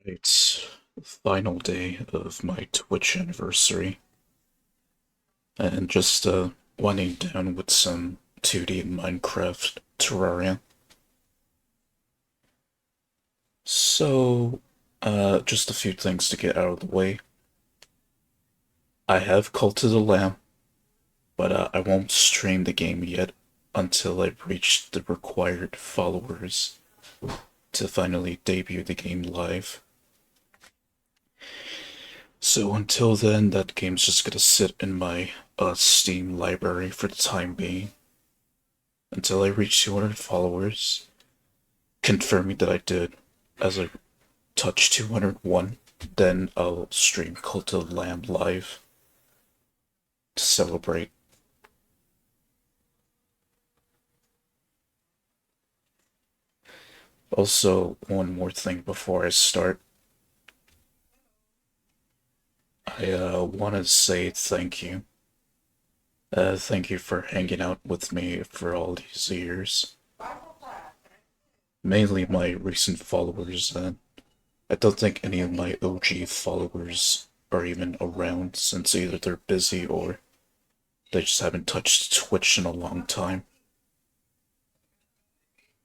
It's the final day of my Twitch anniversary, and just winding down with some 2D Minecraft Terraria. So, just a few things to get out of the way. I have Cult of the Lamb, but I won't stream the game yet until I reach the required followers to finally debut the game live. So until then, that game's just gonna sit in my Steam library for the time being until I reach 200 followers, confirming that I did. As I touch 201, then I'll stream Cult of the Lamb live to celebrate. Also, one more thing before I start. I want to say thank you. Thank you for hanging out with me for all these years. Mainly my recent followers. I don't think any of my OG followers are even around since either they're busy or they just haven't touched Twitch in a long time.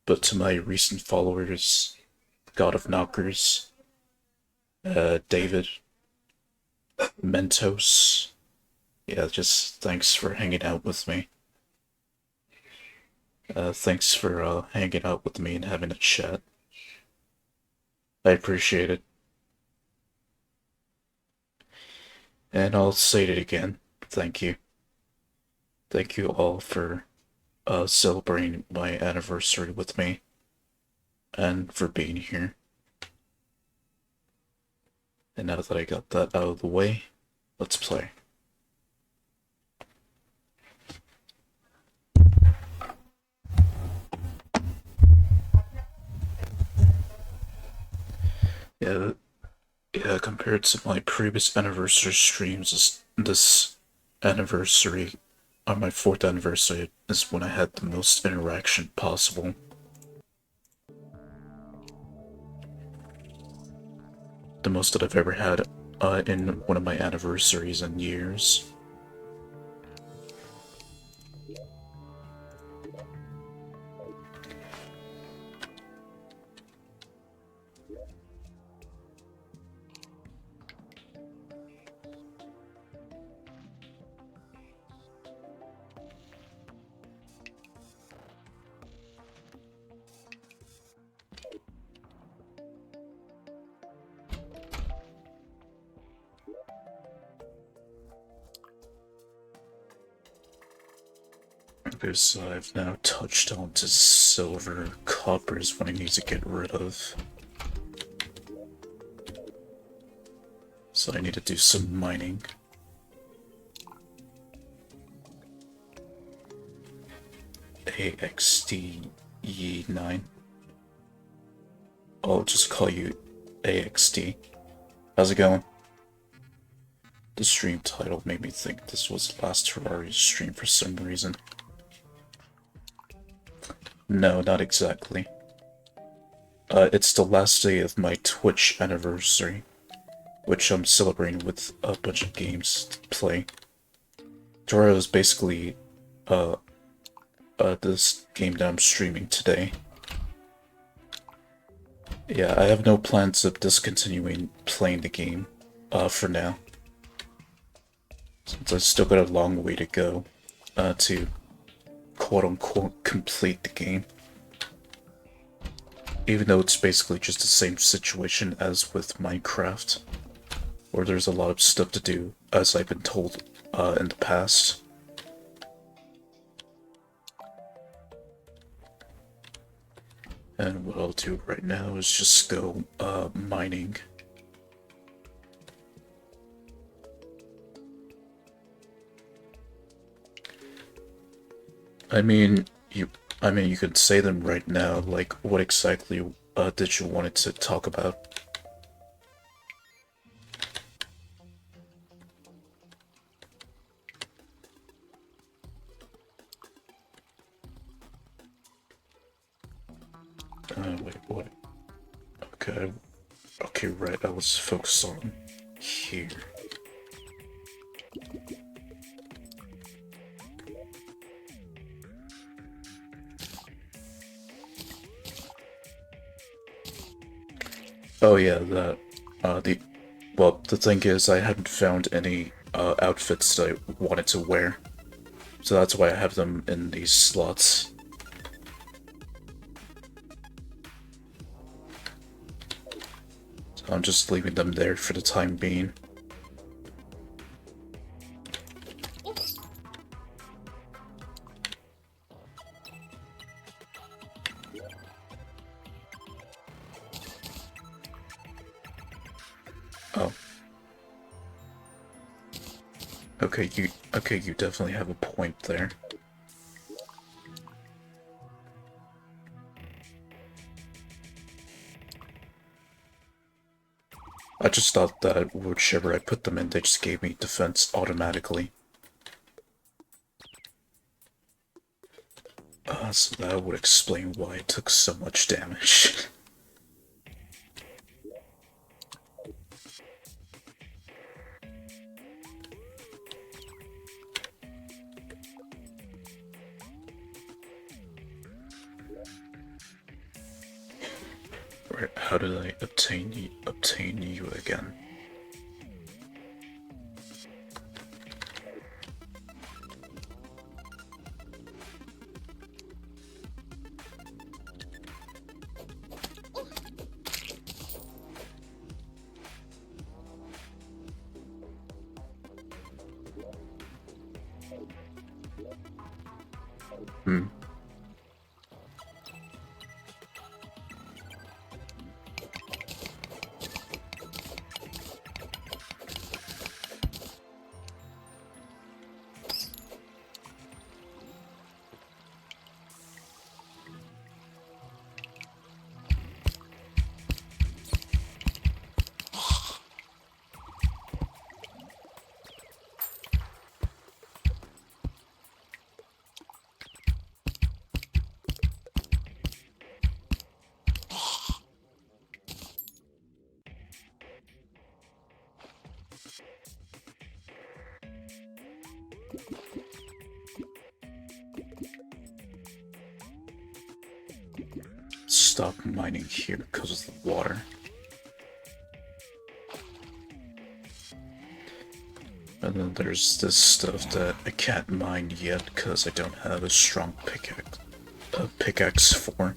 But to my recent followers, God of Knockers, David, Mentos, yeah, just thanks for hanging out with me. Thanks for hanging out with me and having a chat. I appreciate it. And I'll say it again. Thank you. Thank you all for celebrating my anniversary with me and for being here. And now that I got that out of the way, let's play. Yeah, yeah, compared to my previous anniversary streams, this anniversary, on my 4th anniversary, is when I had the most interaction possible. The most that I've ever had in one of my anniversaries in years. Because I've now touched onto silver. Copper is what I need to get rid of. So I need to do some mining. AXDE9. I'll just call you AXD. How's it going? The stream title made me think this was last Terraria stream for some reason. No, not exactly. It's the last day of my Twitch anniversary, which I'm celebrating with a bunch of games to play. Terraria is basically, this game that I'm streaming today. Yeah, I have no plans of discontinuing playing the game, for now. Since I still got a long way to go, to quote-unquote complete the game. Even though it's basically just the same situation as with Minecraft, where there's a lot of stuff to do, as I've been told in the past. And what I'll do right now is just go mining. I mean, you could say them right now. Like, what exactly did you want it to talk about? Wait, what? Okay, Okay, right, I was focused on here. Oh yeah, that, the thing is, I hadn't found any, outfits that I wanted to wear. So that's why I have them in these slots. So I'm just leaving them there for the time being. Oh. Okay, you definitely have a point there. I just thought that whichever I put them in, they just gave me defense automatically. So that would explain why it took so much damage. Right, how did I obtain you again? Hmm. Stop mining here because of the water. And then there's this stuff that I can't mine yet because I don't have a strong pickaxe for.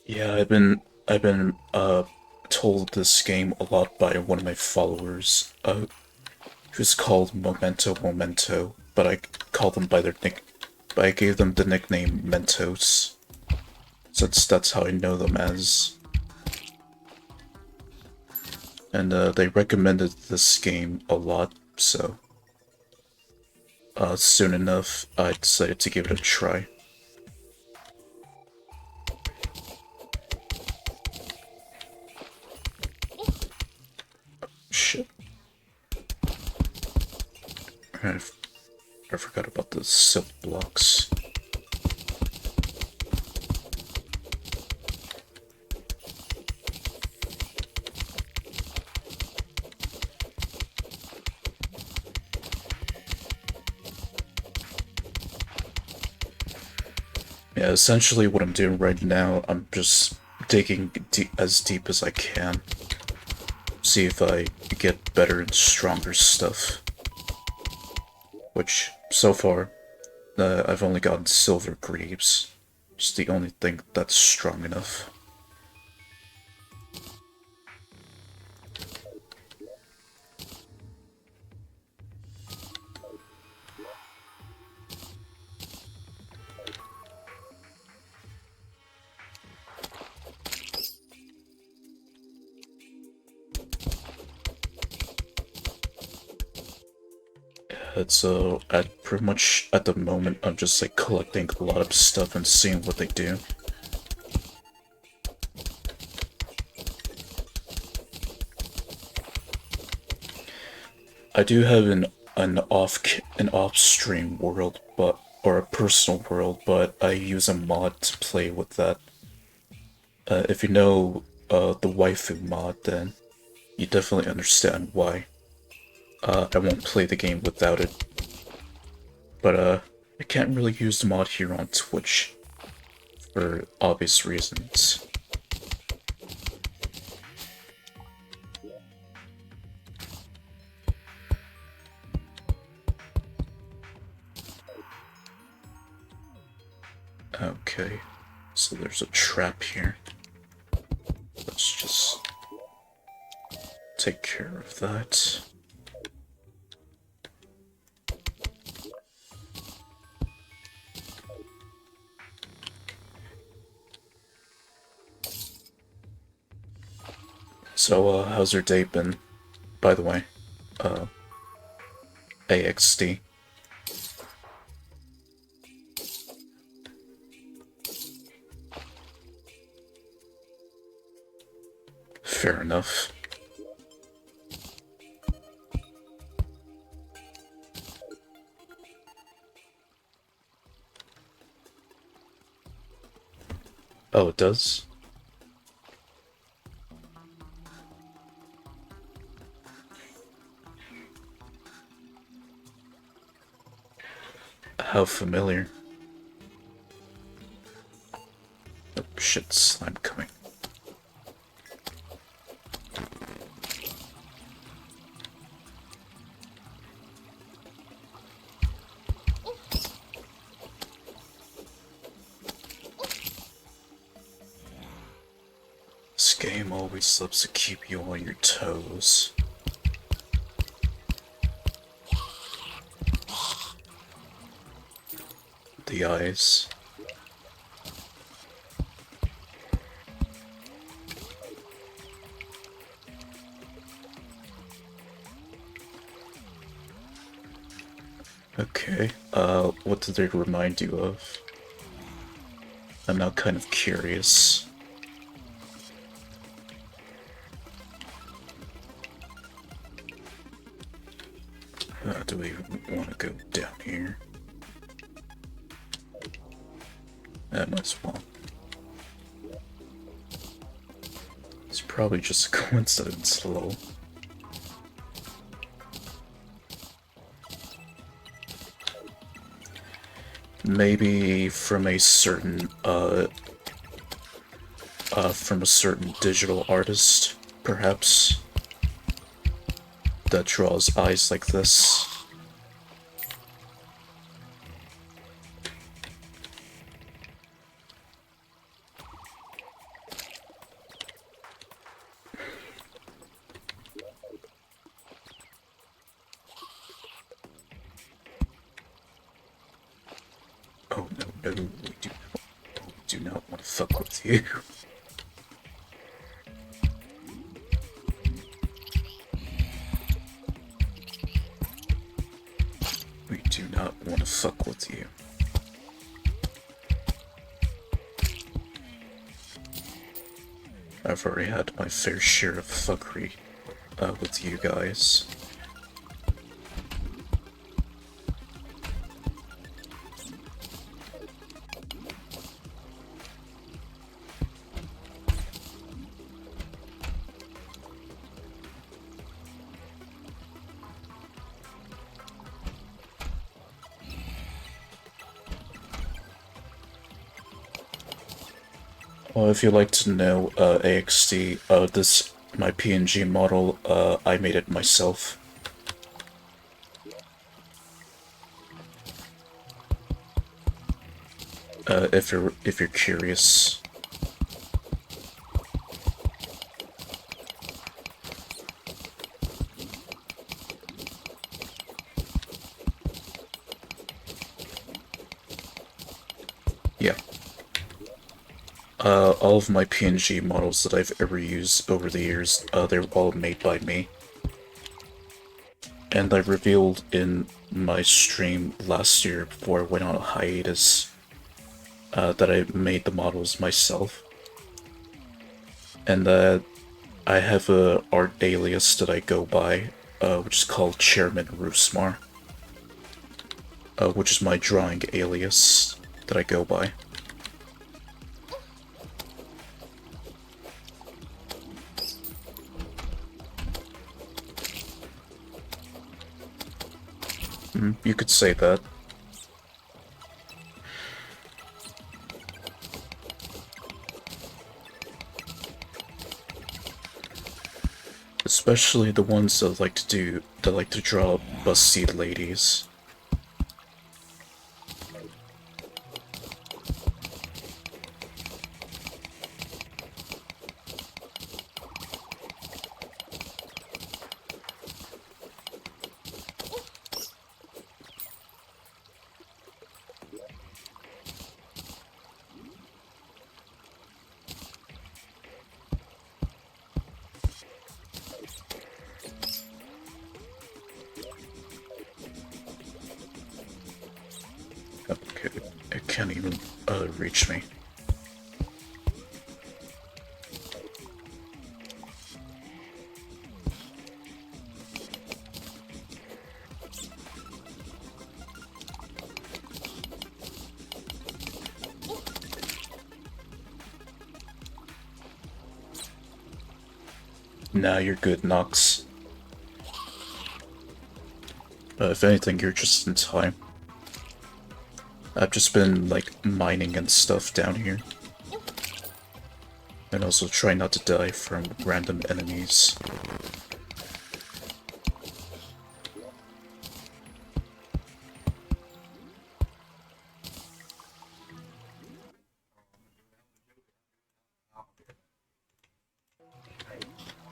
Yeah, I've been told this game a lot by one of my followers, who's called Memento, but I call them by their but I gave them the nickname Mentos, since that's how I know them as. And they recommended this game a lot, so soon enough I decided to give it a try. Shit. I, I forgot about the silk blocks. Yeah, essentially what I'm doing right now, I'm just digging as deep as I can. See if I get better and stronger stuff. Which, so far, I've only gotten silver greaves. It's the only thing that's strong enough. It's at pretty much at the moment I'm just like collecting a lot of stuff and seeing what they do. I do have an off-stream world, or a personal world, but I use a mod to play with that. If you know the waifu mod, then you definitely understand why. I won't play the game without it. But I can't really use the mod here on Twitch for obvious reasons. Okay, so there's a trap here. Let's just take care of that. So, how's your day been, by the way? AXD. Fair enough. Oh, it does? How familiar. Oh shit, slime coming. This game always loves to keep you on your toes. The eyes. Okay, what did they remind you of? I'm now kind of curious. Do we even want to go down here? That might as well. It's probably just a coincidence, though. Maybe from a certain digital artist, perhaps, that draws eyes like this. Oh no, no, we do not want to fuck with you. We do not want to fuck with you. I've already had my fair share of fuckery with you guys. Well, if you'd like to know, AXD, my PNG model, I made it myself. If you're curious. Yeah. All of my PNG models that I've ever used over the years, they're all made by me. And I revealed in my stream last year before I went on a hiatus that I made the models myself. And that I have a art alias that I go by, which is called Chairman Roosmar, which is my drawing alias that I go by. You could say that. Especially the ones that like to draw busty ladies. Okay, it can't even reach me. Nah, you're good, Nox. If anything, you're just in time. I've just been, like, mining and stuff down here. And also try not to die from random enemies.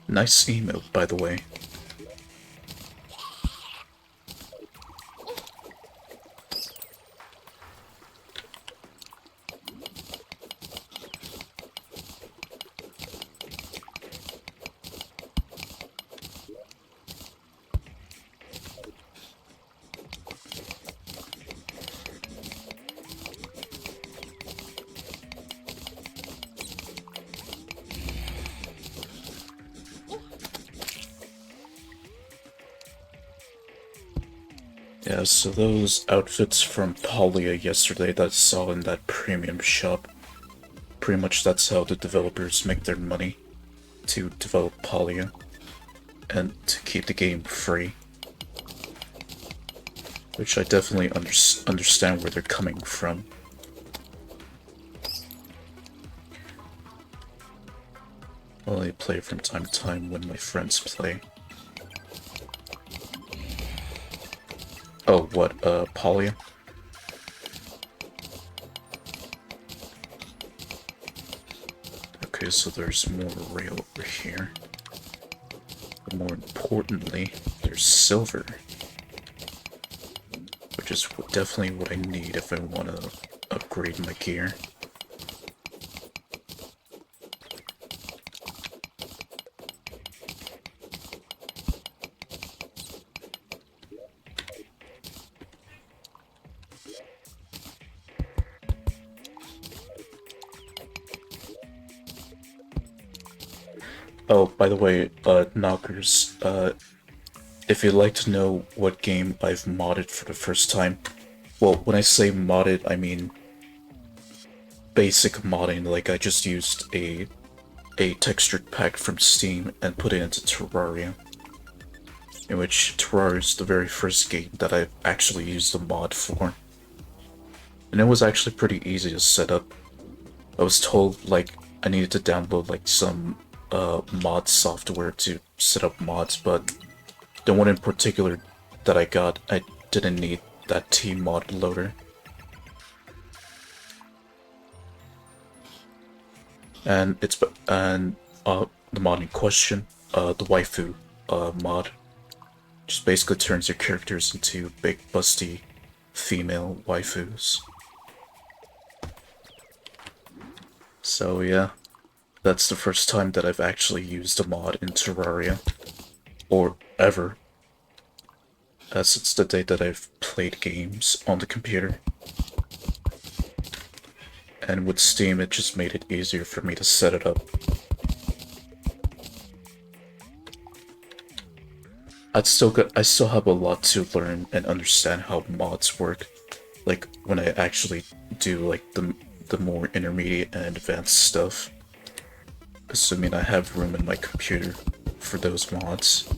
Nice emote, by the way. Yeah, so those outfits from Polia yesterday that I saw in that premium shop, pretty much that's how the developers make their money, to develop Polia, and to keep the game free. Which I definitely understand where they're coming from. I only play from time to time when my friends play. Oh, what, Polia? Okay, so there's more rail over here. But more importantly, there's silver. Which is definitely what I need if I want to upgrade my gear. Oh, by the way, Knockers, if you'd like to know what game I've modded for the first time, well, when I say modded, I mean basic modding, like I just used a textured pack from Steam and put it into Terraria. In which Terraria is the very first game that I've actually used a mod for. And it was actually pretty easy to set up. I was told, like, I needed to download, like, some mod software to set up mods, but the one in particular that I got, I didn't need that T-mod loader. And the mod in question, the waifu mod, just basically turns your characters into big busty female waifus. So yeah, that's the first time that I've actually used a mod in Terraria. Or ever. since the day that I've played games on the computer. And with Steam, it just made it easier for me to set it up. I still have a lot to learn and understand how mods work. Like when I actually do like the more intermediate and advanced stuff. Assuming I have room in my computer for those mods.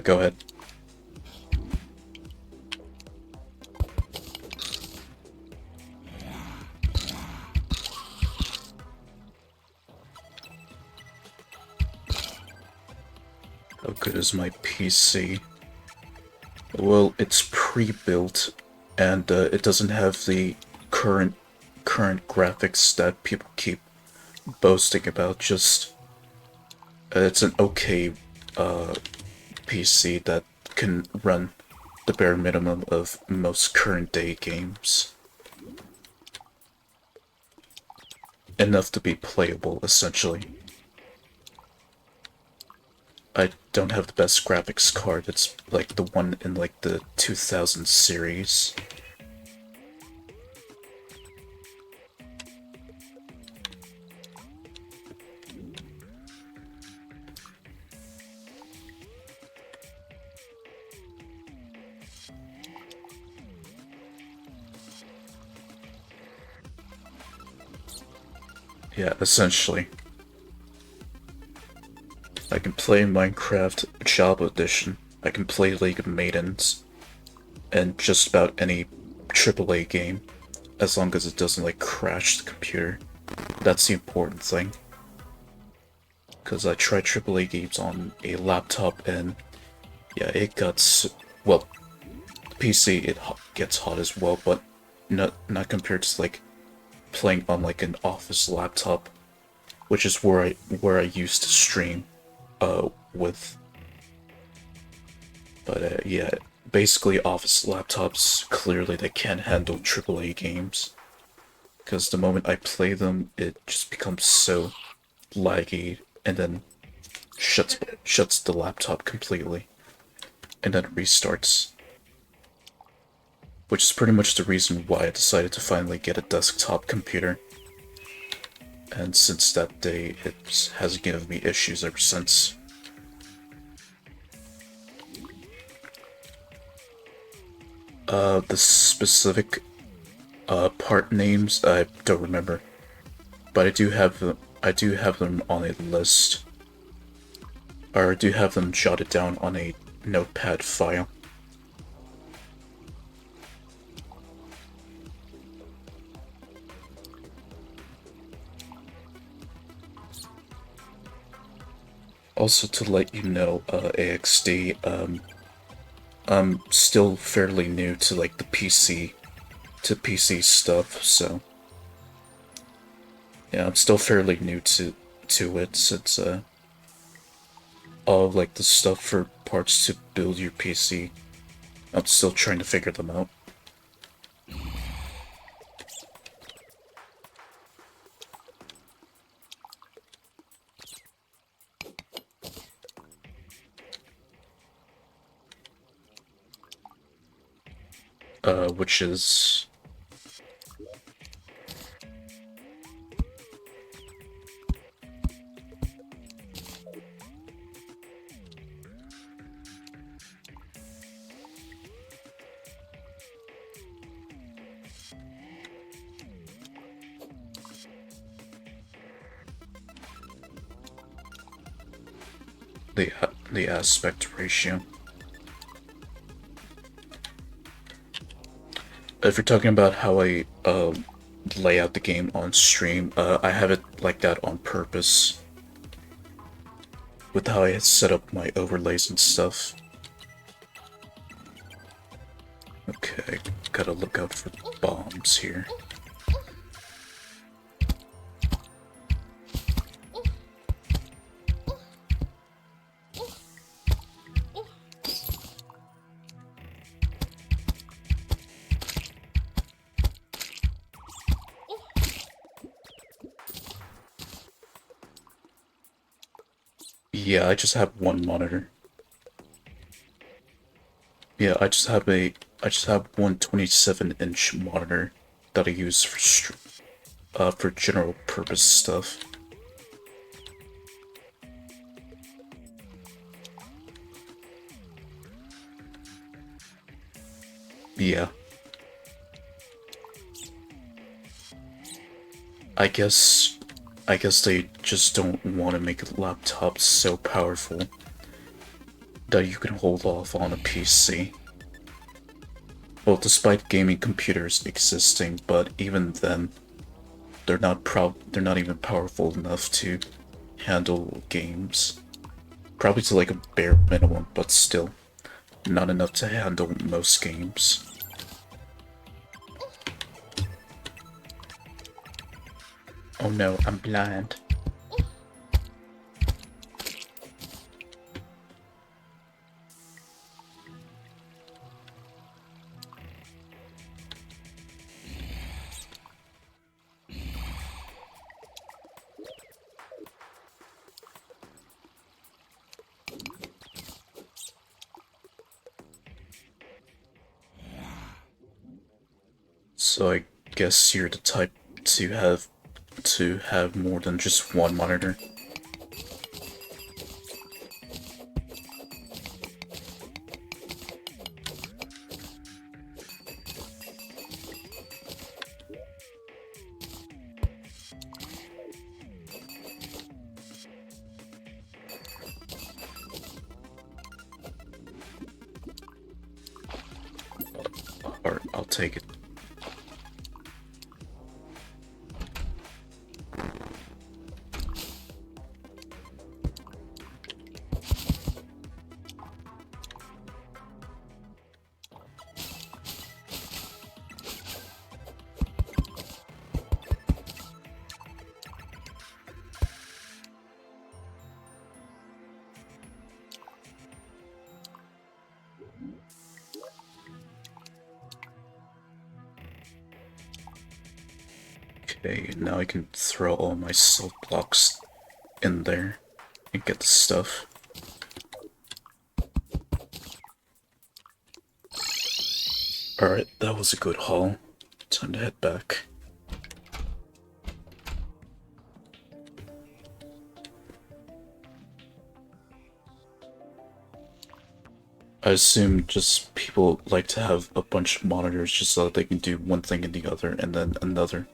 Go ahead. How good is my PC? Well, it's pre-built, and it doesn't have the current graphics that people keep boasting about. Just it's an okay PC that can run the bare minimum of most current day games. Enough to be playable, essentially. I don't have the best graphics card. It's like the one in like the 2000 series. Yeah, essentially. I can play Minecraft Java Edition, I can play League of Maidens, and just about any AAA game, as long as it doesn't like crash the computer. That's the important thing. Because I tried AAA games on a laptop and yeah, it got, well, PC it gets hot as well, but not compared to like playing on like an office laptop, which is where I used to stream with. But yeah, basically office laptops, clearly they can't handle AAA games. Because the moment I play them, it just becomes so laggy and then shuts the laptop completely. And then restarts. Which is pretty much the reason why I decided to finally get a desktop computer. And since that day, it has given me issues ever since. The specific part names I don't remember, but I do have them on a list, or I do have them jotted down on a notepad file. Also, to let you know, AXD, I'm still fairly new to like the PC stuff, so yeah, I'm still fairly new to it since all of like the stuff for parts to build your PC, I'm still trying to figure them out. Which is the aspect ratio. If you're talking about how I lay out the game on stream, I have it like that on purpose. With how I set up my overlays and stuff. Okay, gotta look out for bombs here. Yeah, I just have one monitor. Yeah, I just have one 27-inch monitor that I use for general purpose stuff. Yeah. I guess I guess they just don't want to make a laptop so powerful that you can hold off on a PC. Well, despite gaming computers existing, but even then, they're not even powerful enough to handle games. Probably to like a bare minimum, but still not enough to handle most games. Oh no, I'm blind. So I guess you're the type to have more than just one monitor. Alright, I'll take it. Okay, now I can throw all my salt blocks in there and get the stuff. Alright, that was a good haul. Time to head back. I assume just people like to have a bunch of monitors just so that they can do one thing in the other and then another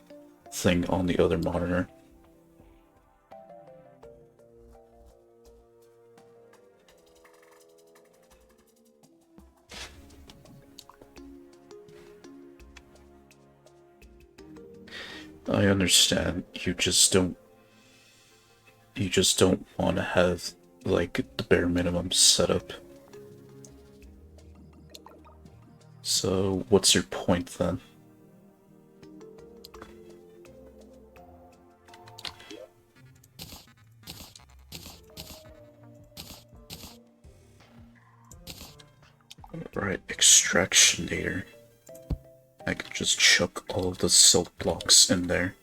thing on the other monitor. I understand. You just don't want to have like the bare minimum setup. So what's your point then? Right, extractionator. I could just chuck all of the salt blocks in there.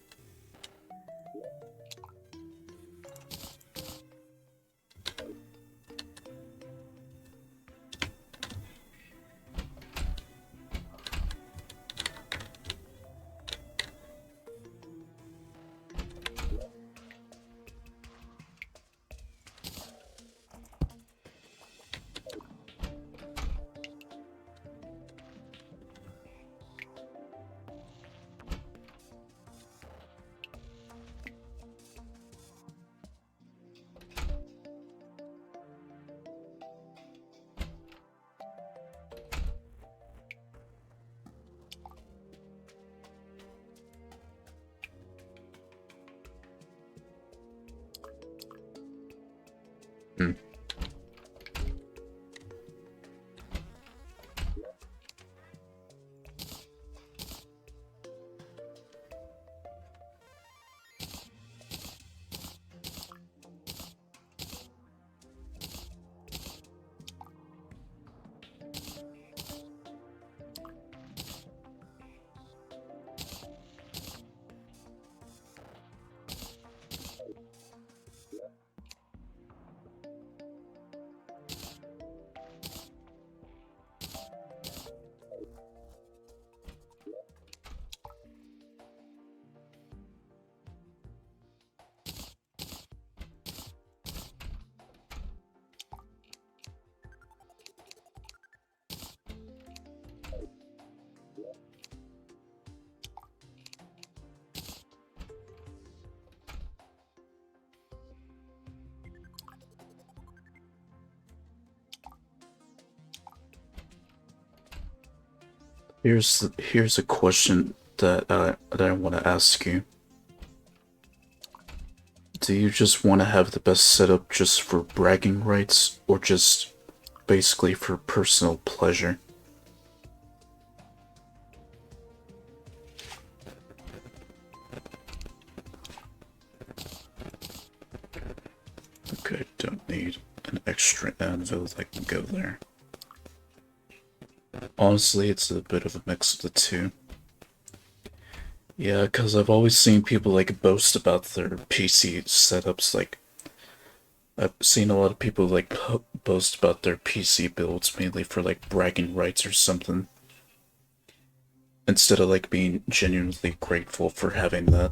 Here's a question that I want to ask you. Do you just want to have the best setup just for bragging rights, or just basically for personal pleasure? Okay, don't need an extra anvil that can go there. Honestly, it's a bit of a mix of the two. Yeah, because I've always seen people like boast about their PC setups. Like, I've seen a lot of people like boast about their PC builds mainly for like bragging rights or something, instead of like being genuinely grateful for having that.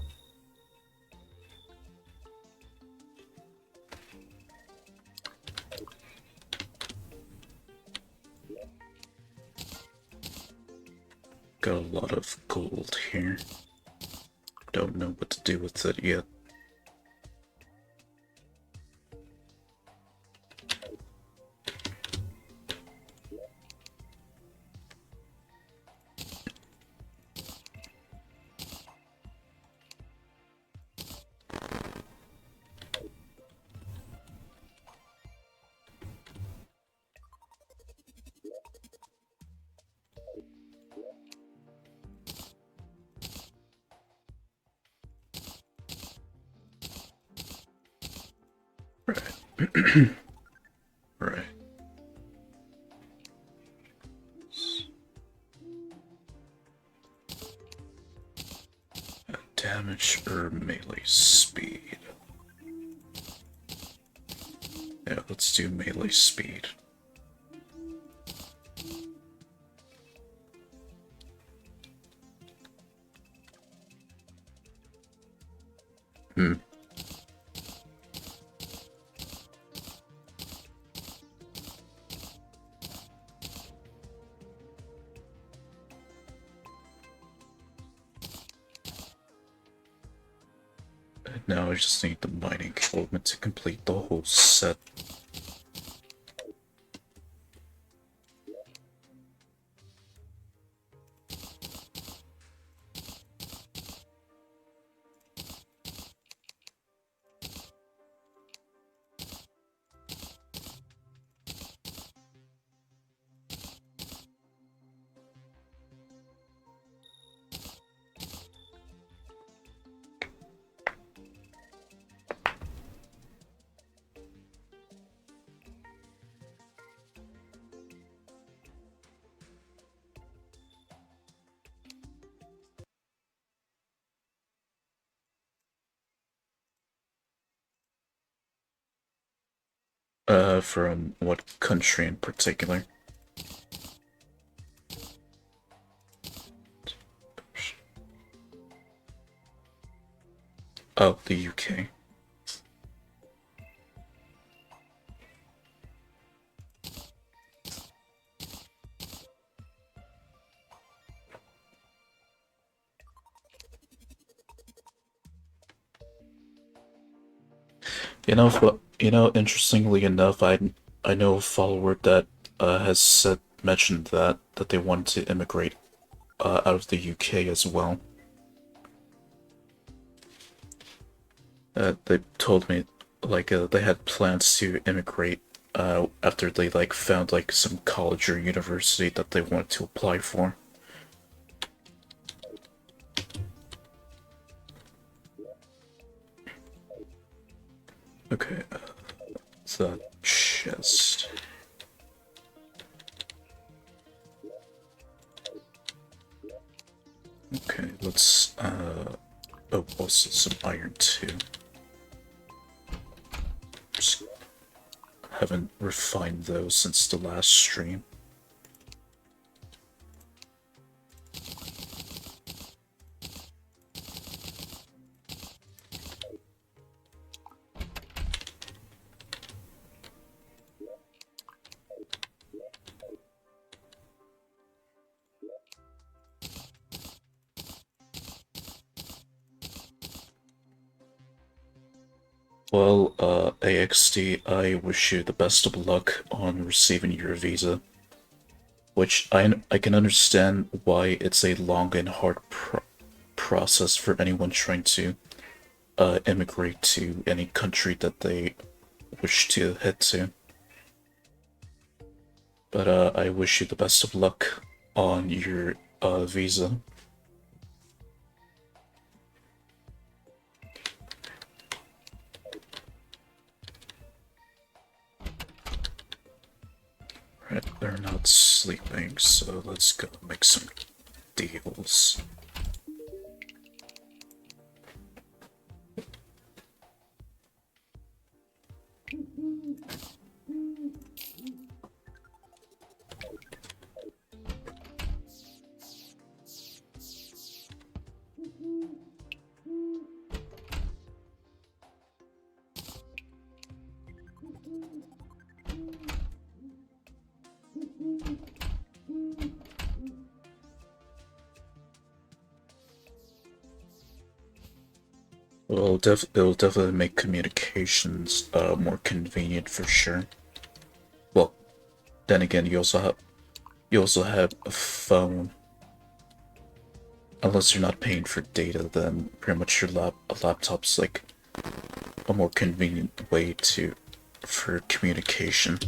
Got a lot of gold here. Don't know what to do with it yet. Right. Right. Damage or melee speed? Yeah, let's do melee speed. Hmm. And now I just need the mining equipment to complete the whole set. From what country in particular? Oh, the UK. Interestingly enough, I know a follower that has mentioned that they want to immigrate out of the UK as well. They told me like they had plans to immigrate after they like found like some college or university that they wanted to apply for. Okay, the chest. Okay, let's oh, also some iron too. Just haven't refined those since the last stream. Well, AXD, I wish you the best of luck on receiving your visa. which I can understand why it's a long and hard process for anyone trying to immigrate to any country that they wish to head to. But I wish you the best of luck on your visa. Right, they're not sleeping, so let's go make some deals. Well, it'll definitely make communications more convenient for sure. Well, then again, you also have a phone. Unless you're not paying for data, then pretty much a laptop's like a more convenient way to for communication.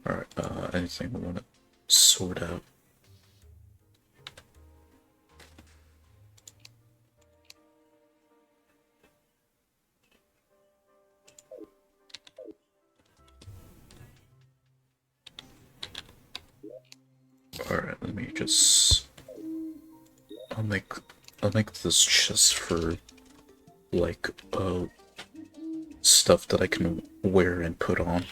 Alright, anything we want to sort out? Alright, let me just... I'll make this just for, like, stuff that I can wear and put on.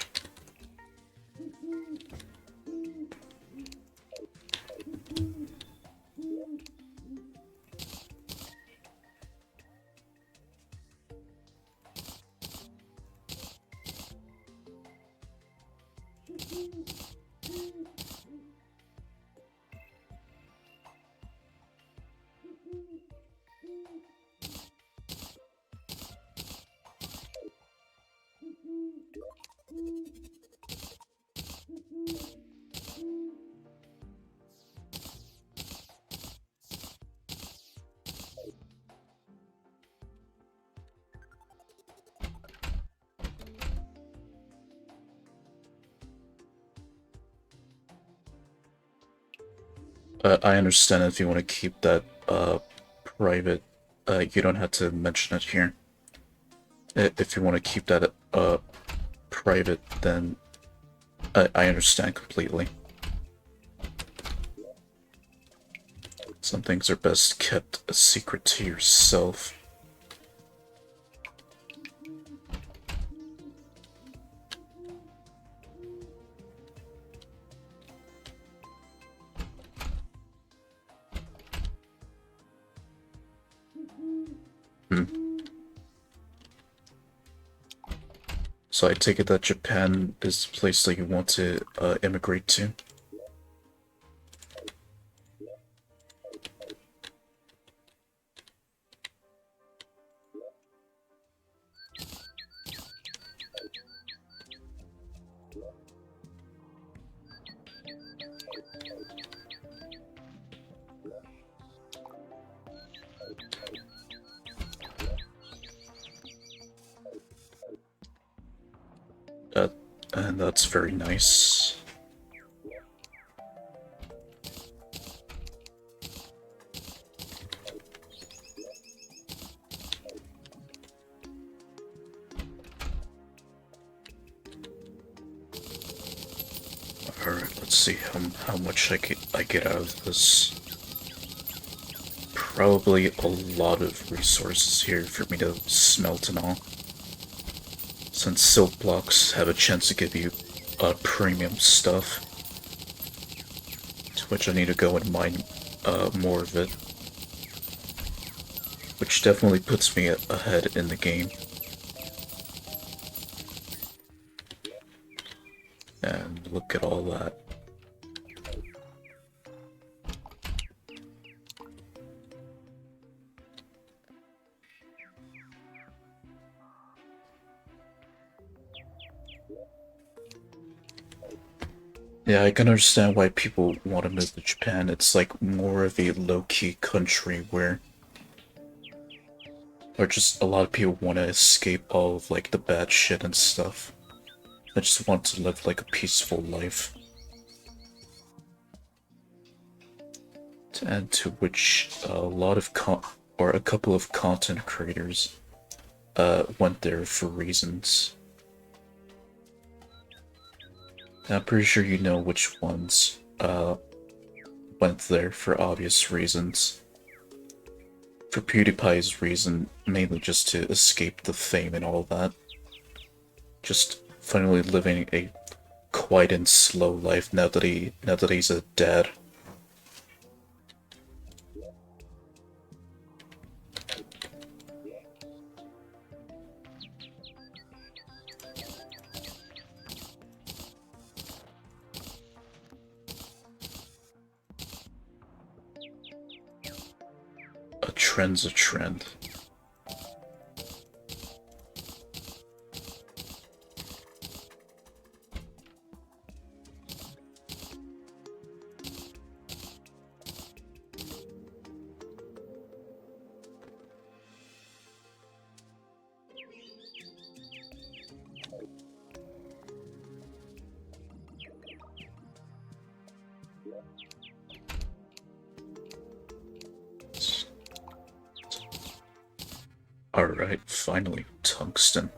I understand if you want to keep that private, you don't have to mention it here. If you want to keep that private, then I understand completely. Some things are best kept a secret to yourself. So I take it that Japan is the place that you want to immigrate to? And that's very nice. Alright, let's see how much I get out of this. Probably a lot of resources here for me to smelt and all. Since silk blocks have a chance to give you premium stuff. To which I need to go and mine more of it. Which definitely puts me ahead in the game. And look at all that. Yeah, I can understand why people want to move to Japan. It's like more of a low-key country where, or just a lot of people want to escape all of like the bad shit and stuff. I just want to live like a peaceful life. To add to which a lot of or a couple of content creators went there for reasons. I'm pretty sure you know which ones went there for obvious reasons. For PewDiePie's reason, mainly just to escape the fame and all that. Just finally living a quiet and slow life now that he's a dad. A trend's a trend. Alright, finally, tungsten.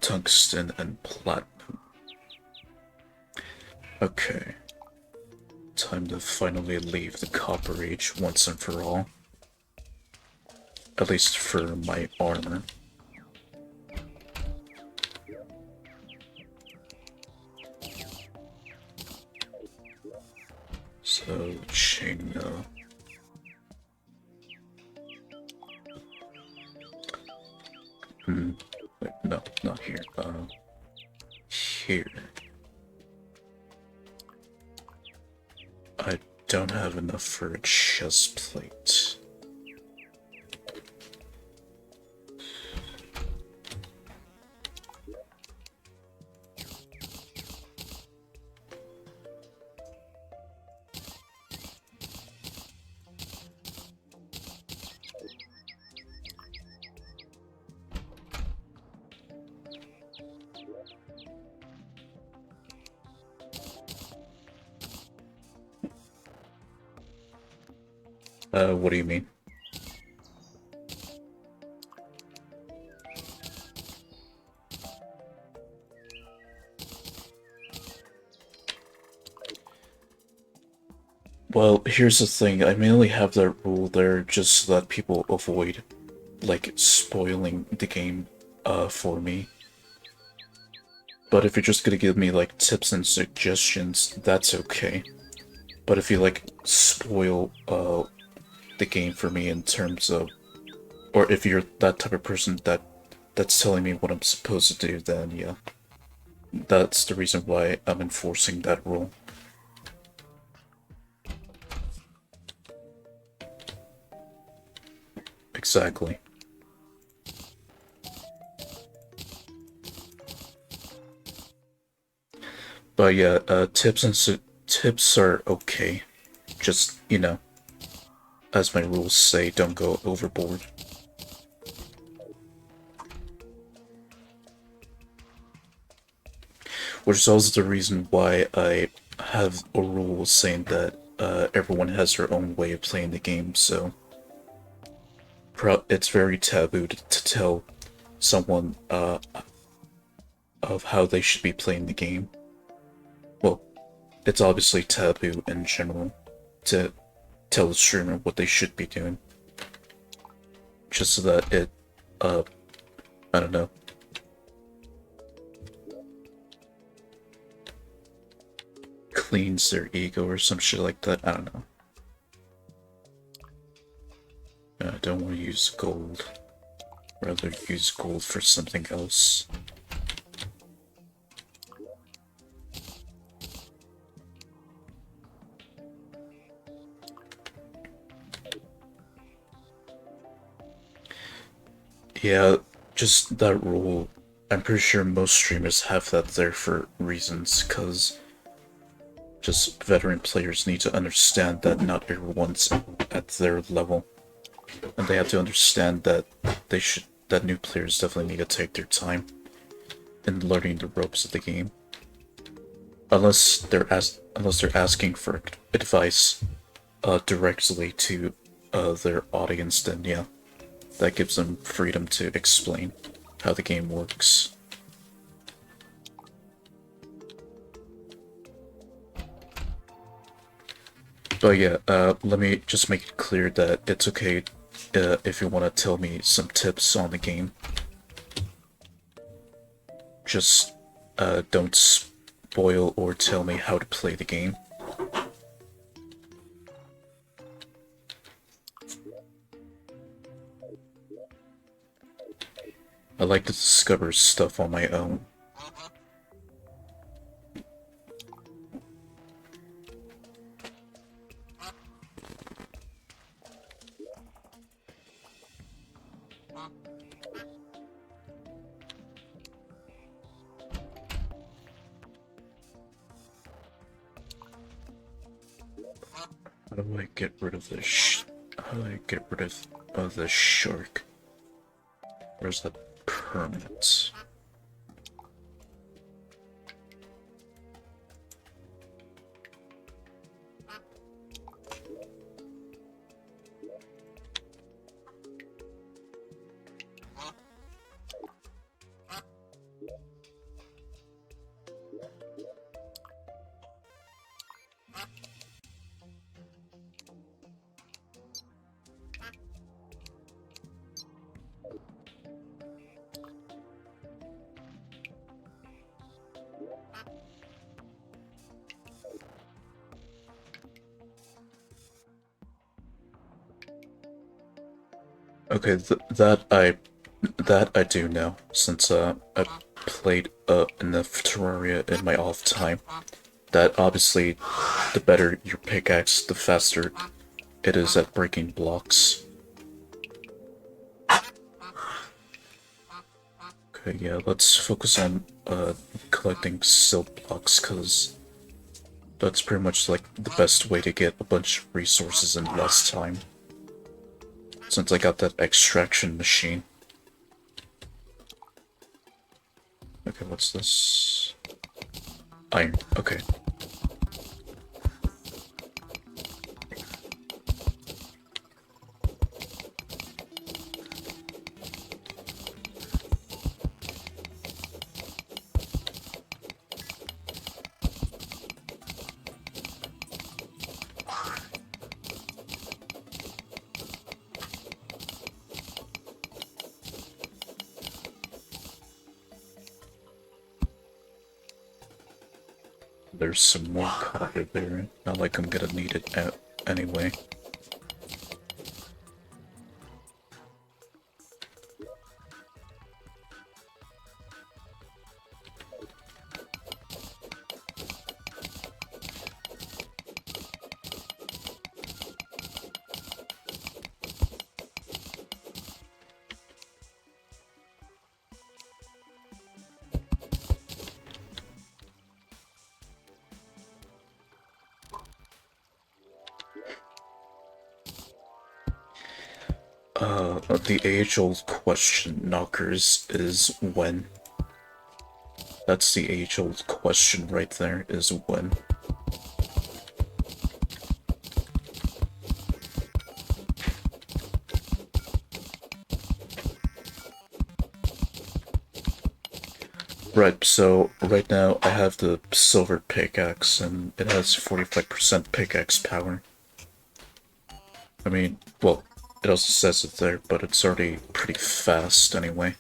Tungsten and platinum. Okay. Time to finally leave the Copper Age once and for all. At least for my armor. So, chain. Wait, no, not here. Here. I don't have enough for a chest plate. What do you mean? Well, here's the thing. I mainly have that rule there just so that people avoid, like, spoiling the game, for me. But if you're just gonna give me, like, tips and suggestions, that's okay. But if you, like, spoil, the game for me in terms of, or if you're that type of person that's telling me what I'm supposed to do, then yeah, that's the reason why I'm enforcing that rule. Exactly. But yeah, tips are okay. Just, you know, as my rules say, don't go overboard. Which is also the reason why I have a rule saying that everyone has their own way of playing the game, so it's very taboo to tell someone of how they should be playing the game. Well, it's obviously taboo in general to tell the streamer what they should be doing. Just so that it, I don't know. Cleans their ego or some shit like that. I don't know. I don't want to use gold. Rather use gold for something else. Yeah, just that rule. I'm pretty sure most streamers have that there for reasons, because just veteran players need to understand that not everyone's at their level. And they have to understand that that new players definitely need to take their time in learning the ropes of the game. Unless they're asking for advice directly to their audience, then yeah, that gives them freedom to explain how the game works. But yeah, let me just make it clear that it's okay if you want to tell me some tips on the game. Just don't spoil or tell me how to play the game. I like to discover stuff on my own. How do I get rid of this? How do I get rid of the shark? Where's that permanent? Okay, that I do know, since I played enough Terraria in my off time. That obviously, the better your pickaxe, the faster it is at breaking blocks. Okay, yeah, let's focus on collecting silk blocks, cause that's pretty much like the best way to get a bunch of resources in less time. Since I got that extraction machine. Okay, what's this? Iron. Okay. There's some more copper there. Not like I'm gonna need it anyway. The age-old question, knockers, is when. That's the age-old question right there, is when. Right, so right now I have the silver pickaxe and it has 45% pickaxe power. I mean, well, it also says it there, but it's already pretty fast anyway.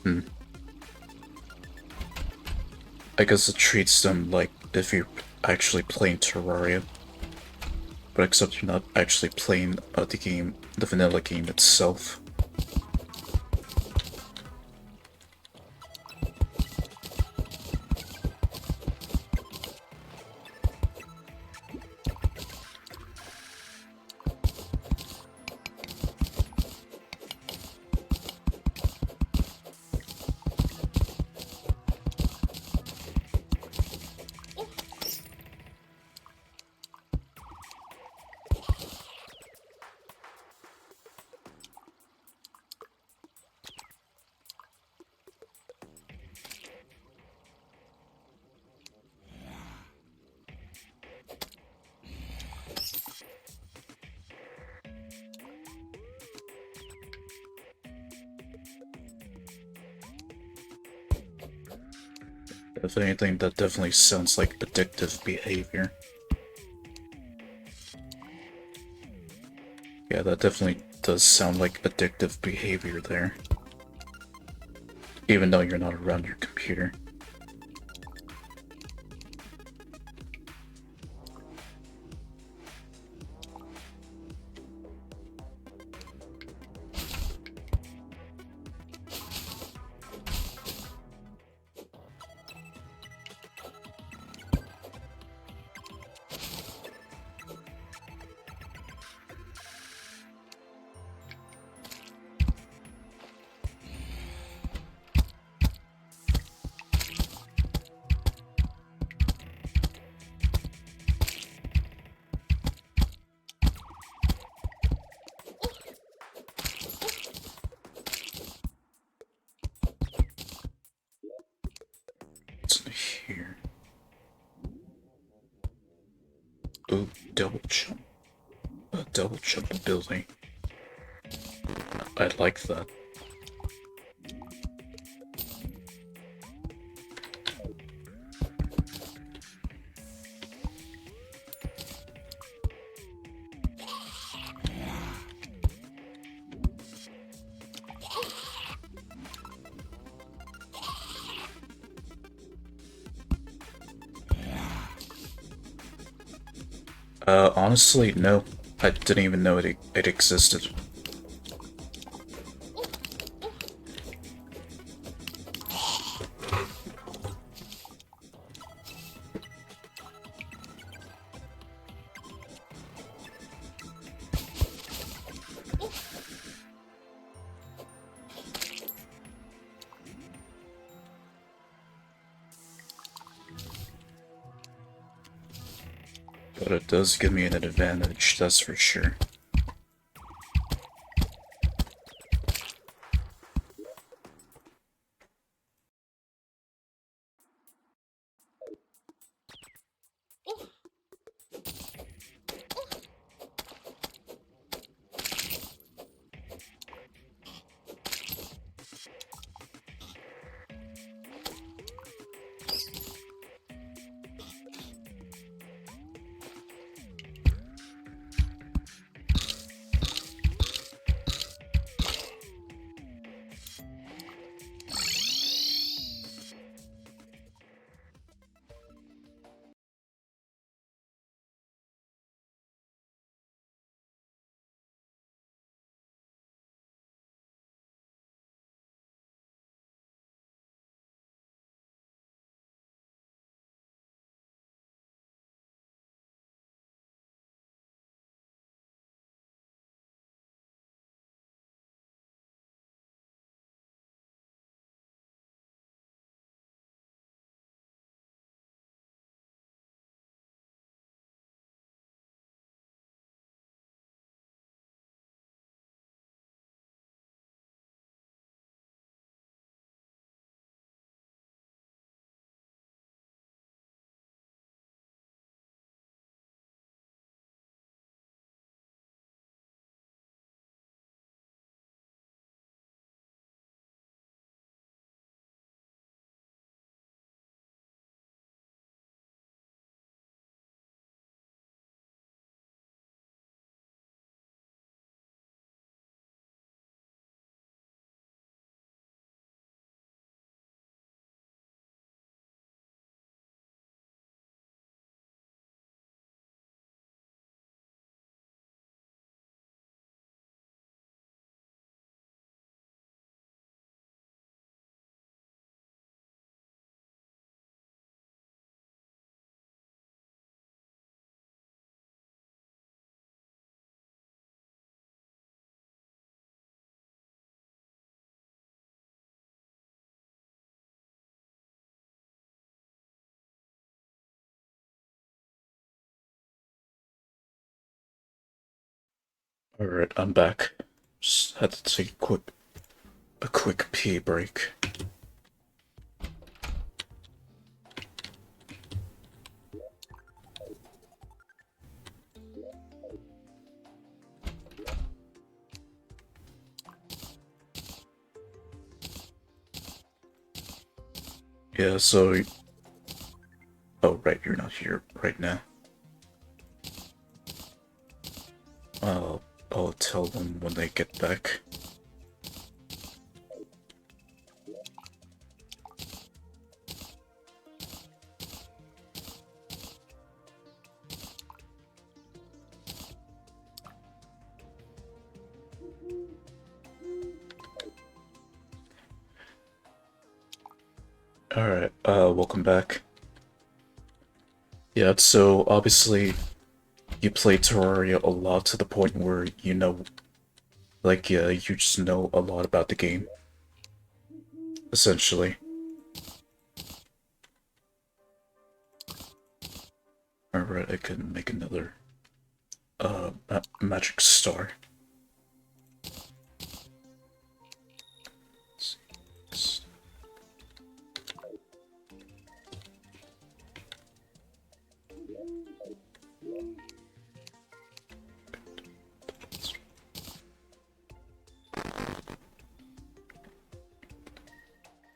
Hmm. I guess it treats them like if you're actually playing Terraria. But except you're not actually playing the game, the vanilla game itself. If anything, that definitely sounds like addictive behavior. Yeah, that definitely does sound like addictive behavior there. Even though you're not around your computer. Ooh, double jump. A double jump ability. I like that. Honestly, no. I didn't even know it existed. But it does give me an advantage, that's for sure. Alright, I'm back. Just had to take a quick pee break. Yeah, so... Oh, right, you're not here right now. I'll tell them when they get back. Alright, welcome back. Yeah, so obviously you play Terraria a lot to the point where you know, like, yeah, you just know a lot about the game, essentially. Alright, I can make another, magic star.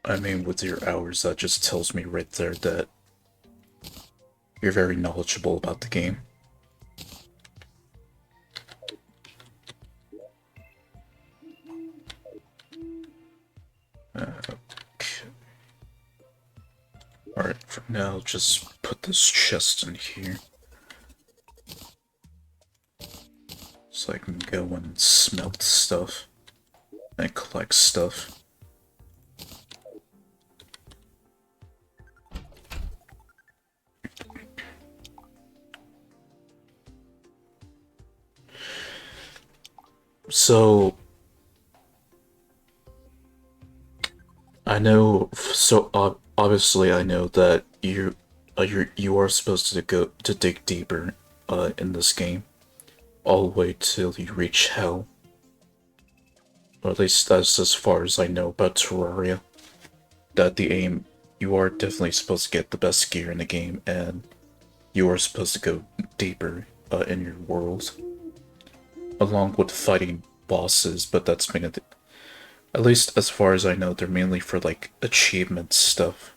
I mean, with your hours, that just tells me right there that you're very knowledgeable about the game. Okay. Alright, for now, just put this chest in here. So I can go and smelt stuff and collect stuff. So I know. So obviously, I know that you are supposed to go to dig deeper in this game, all the way till you reach hell. Or at least that's as far as I know about Terraria. That the aim, you are definitely supposed to get the best gear in the game, and you are supposed to go deeper in your world, along with fighting bosses. But that's mainly, at least as far as I know, they're mainly for like achievement stuff.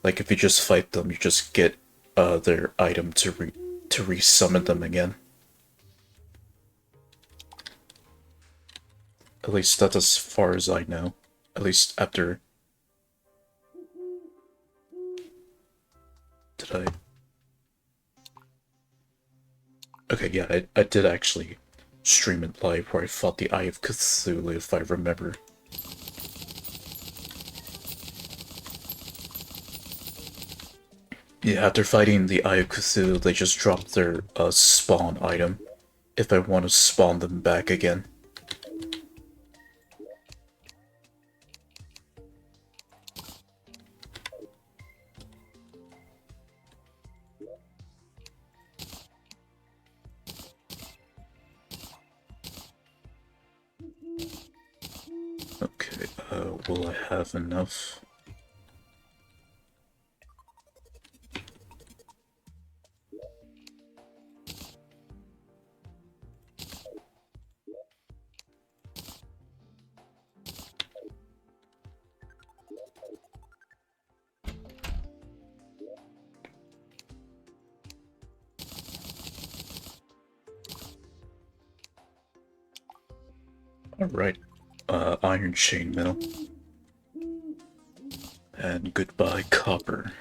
Like if you just fight them, you just get their item to re-summon them again. At least that's as far as I know. At least after. Did I? Okay, yeah, I did actually stream it live where I fought the Eye of Cthulhu, if I remember. Yeah, after fighting the Eye of Cthulhu, they just dropped their spawn item. If I want to spawn them back again. Okay, will I have enough? Alright, iron chainmail. And goodbye, copper.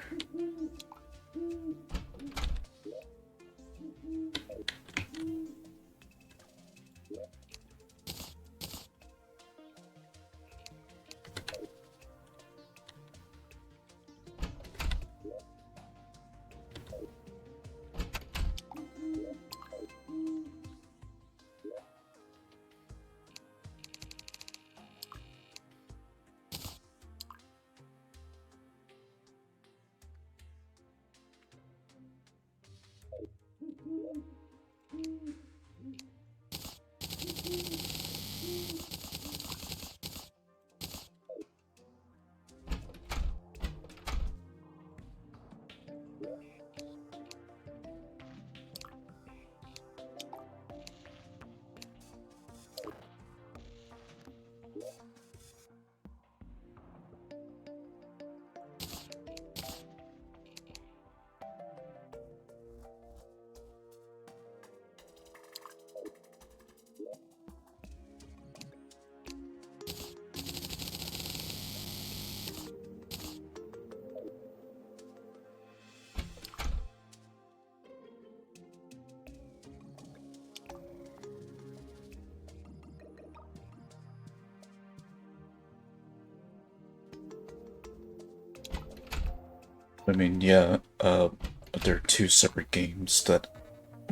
I mean, yeah, there are two separate games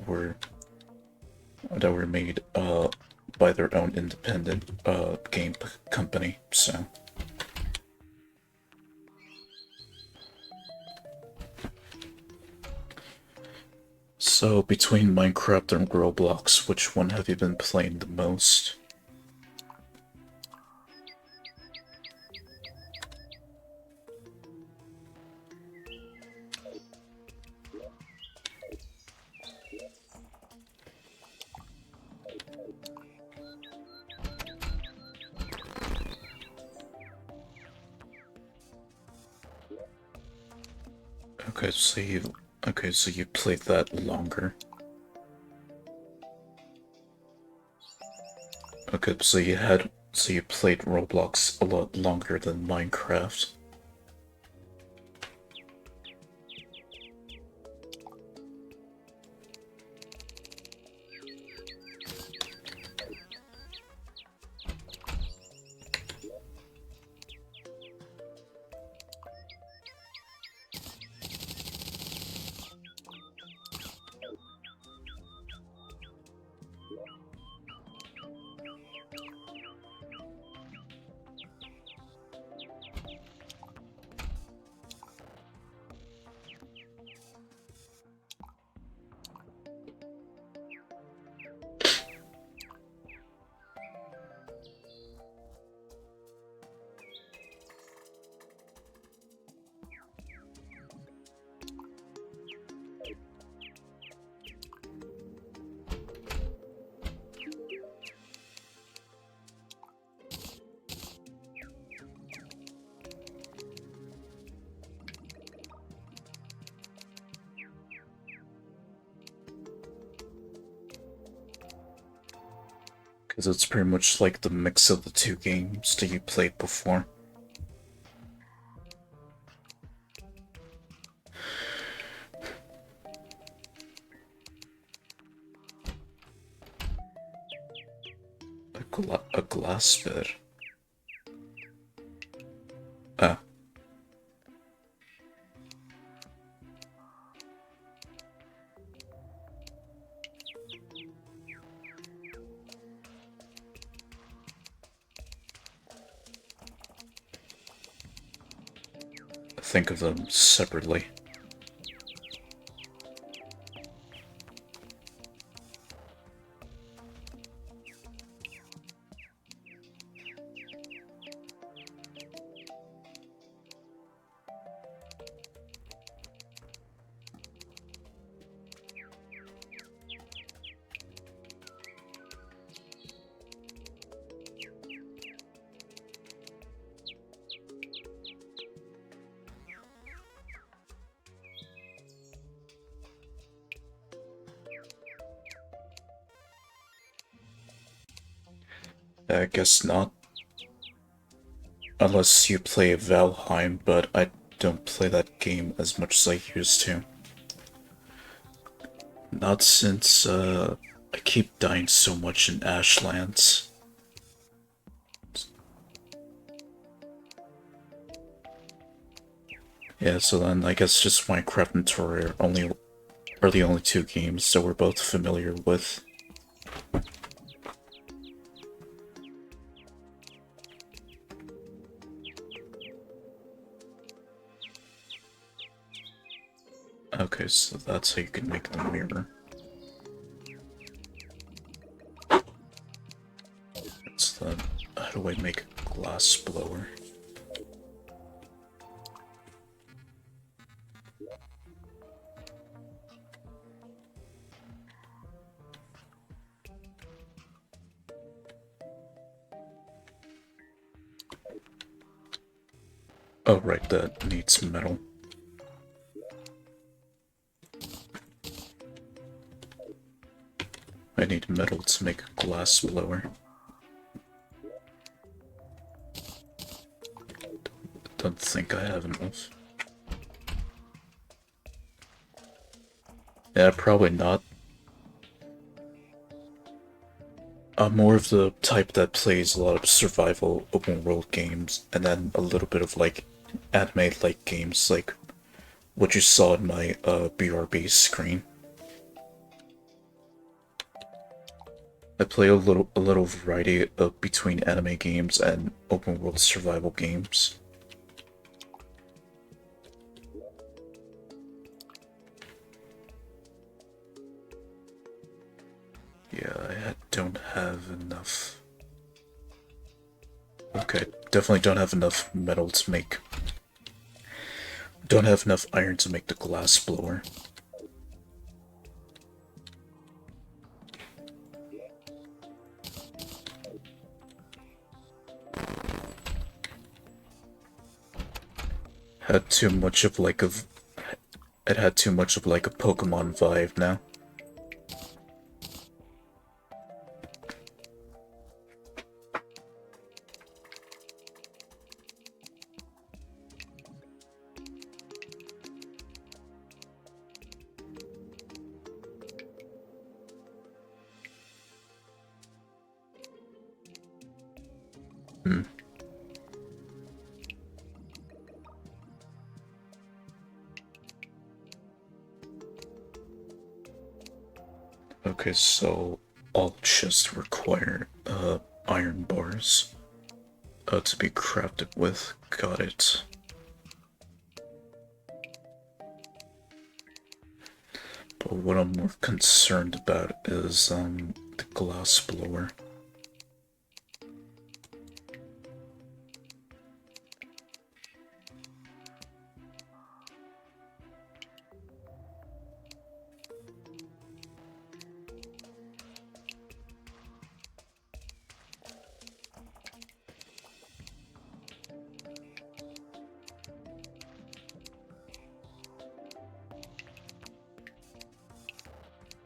were that were made by their own independent game company, so. So, between Minecraft and Roblox, which one have you been playing the most? Okay, so you played that longer. Okay, so you played Roblox a lot longer than Minecraft. Because it's pretty much like the mix of the two games that you played before. A glass bed. Ah, think of them separately. I guess not. Unless you play Valheim, but I don't play that game as much as I used to. Not since, I keep dying so much in Ashlands. Yeah, so then I guess just Minecraft and Terraria are the only two games that we're both familiar with. Okay, so that's how you can make the mirror. So then, how do I make a glass blower? Oh right, that needs metal. I need metal to make a glass blower. Don't think I have enough. Yeah, probably not. I'm more of the type that plays a lot of survival open world games and then a little bit of like anime-like games like what you saw in my BRB screen. I play a little variety of between anime games and open world survival games. Yeah, I don't have enough. Okay, definitely don't have enough metal to make. Don't have enough iron to make the glass blower. Had too much of like a it had too much of like a Pokemon vibe now. Hmm. Okay, so all chests require iron bars to be crafted with. Got it. But what I'm more concerned about is the glass blower.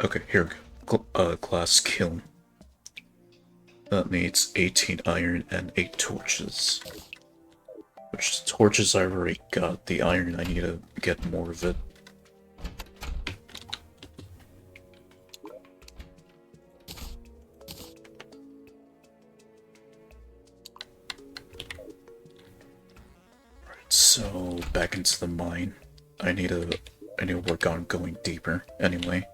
Okay, here we go. Glass kiln. That needs 18 iron and 8 torches. Which torches I already got. The iron, I need to get more of it. Right, so back into the mine. I need to work on going deeper anyway.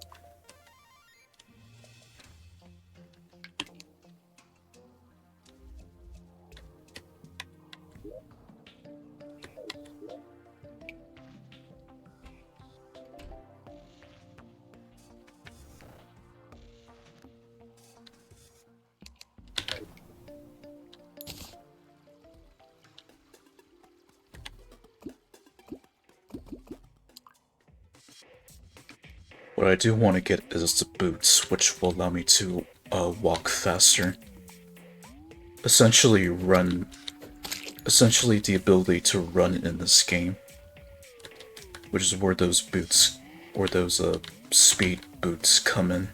What I do want to get is the boots, which will allow me to walk faster. Essentially the ability to run in this game. Which is where those boots, or those speed boots come in.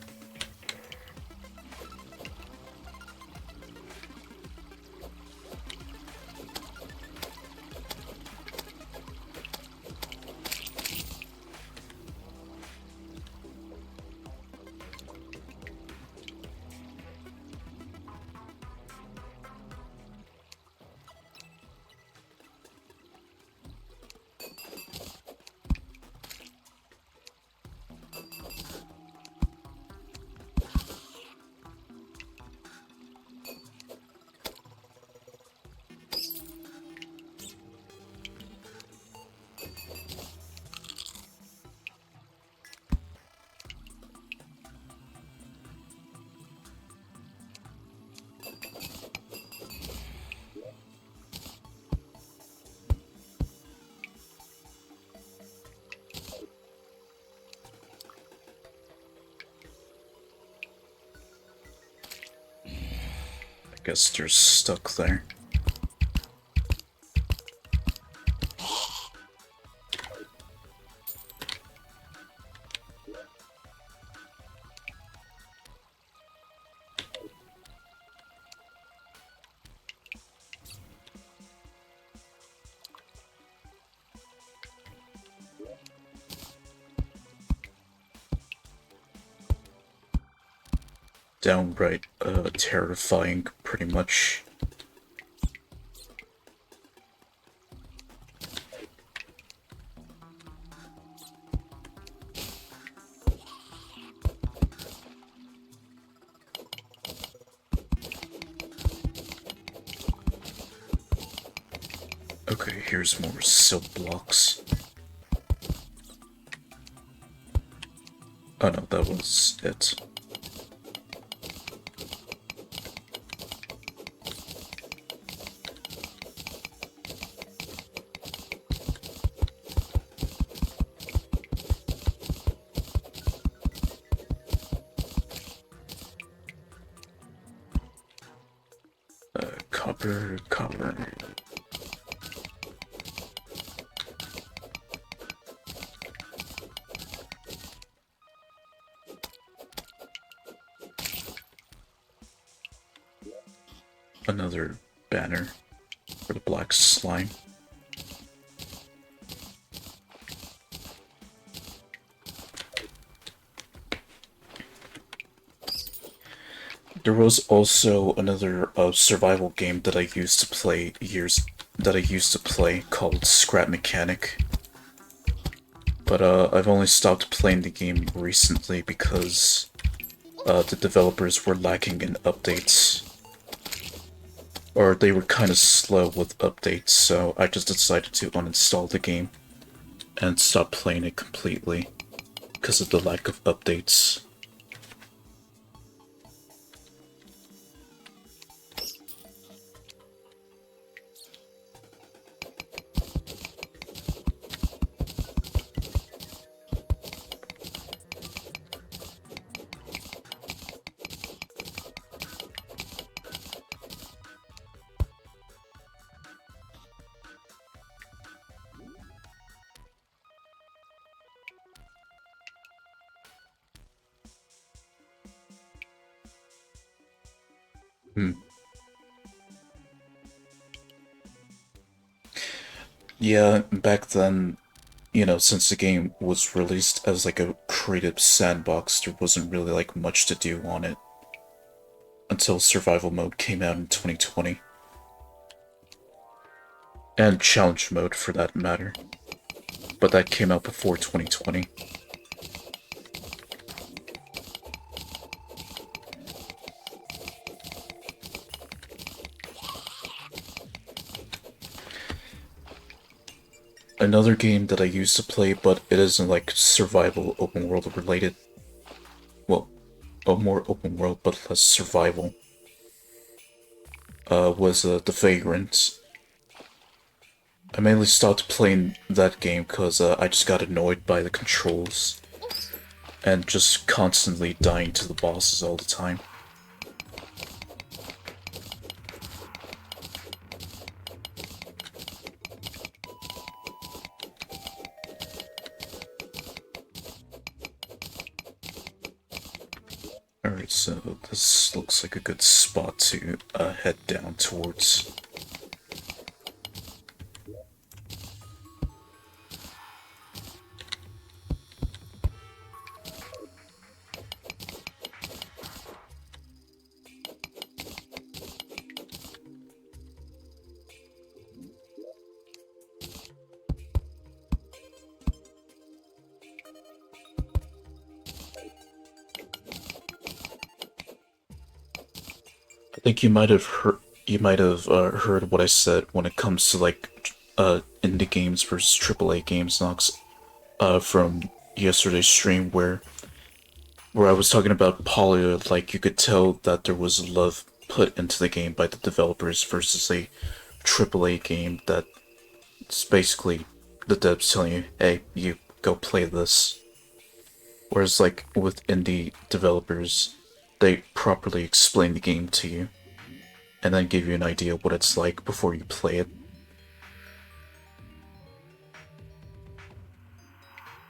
I guess they're stuck there. Downright terrifying, pretty much. Okay, here's more silk blocks. Oh no, that was it. Copper. another banner for the black slime. There was also another survival game that I used to play called Scrap Mechanic. But I've only stopped playing the game recently because the developers were lacking in updates. Or they were kind of slow with updates, so I just decided to uninstall the game and stop playing it completely because of the lack of updates. Hmm. Yeah, back then, you know, since the game was released as like a creative sandbox, there wasn't really like much to do on it until survival mode came out in 2020. And challenge mode for that matter. But that came out before 2020. Another game that I used to play, but it isn't like survival open world related. Well, a more open world, but less survival. Was The Vagrant. I mainly stopped playing that game because I just got annoyed by the controls and just constantly dying to the bosses all the time. Alright, so this looks like a good spot to head down towards. I think you might have heard what I said when it comes to like indie games versus AAA games, Nox, from yesterday's stream where I was talking about Poly, like you could tell that there was love put into the game by the developers versus a AAA game that's basically the devs telling you, hey, you go play this. Whereas like with indie developers, they properly explain the game to you and then give you an idea of what it's like before you play it.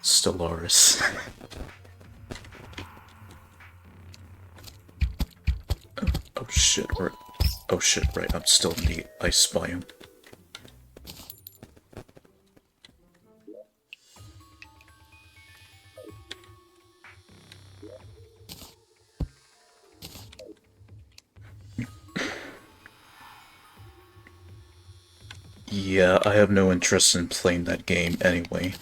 Stellaris. Oh shit, oh shit, right, I'm still in the ice biome. Yeah, I have no interest in playing that game anyway.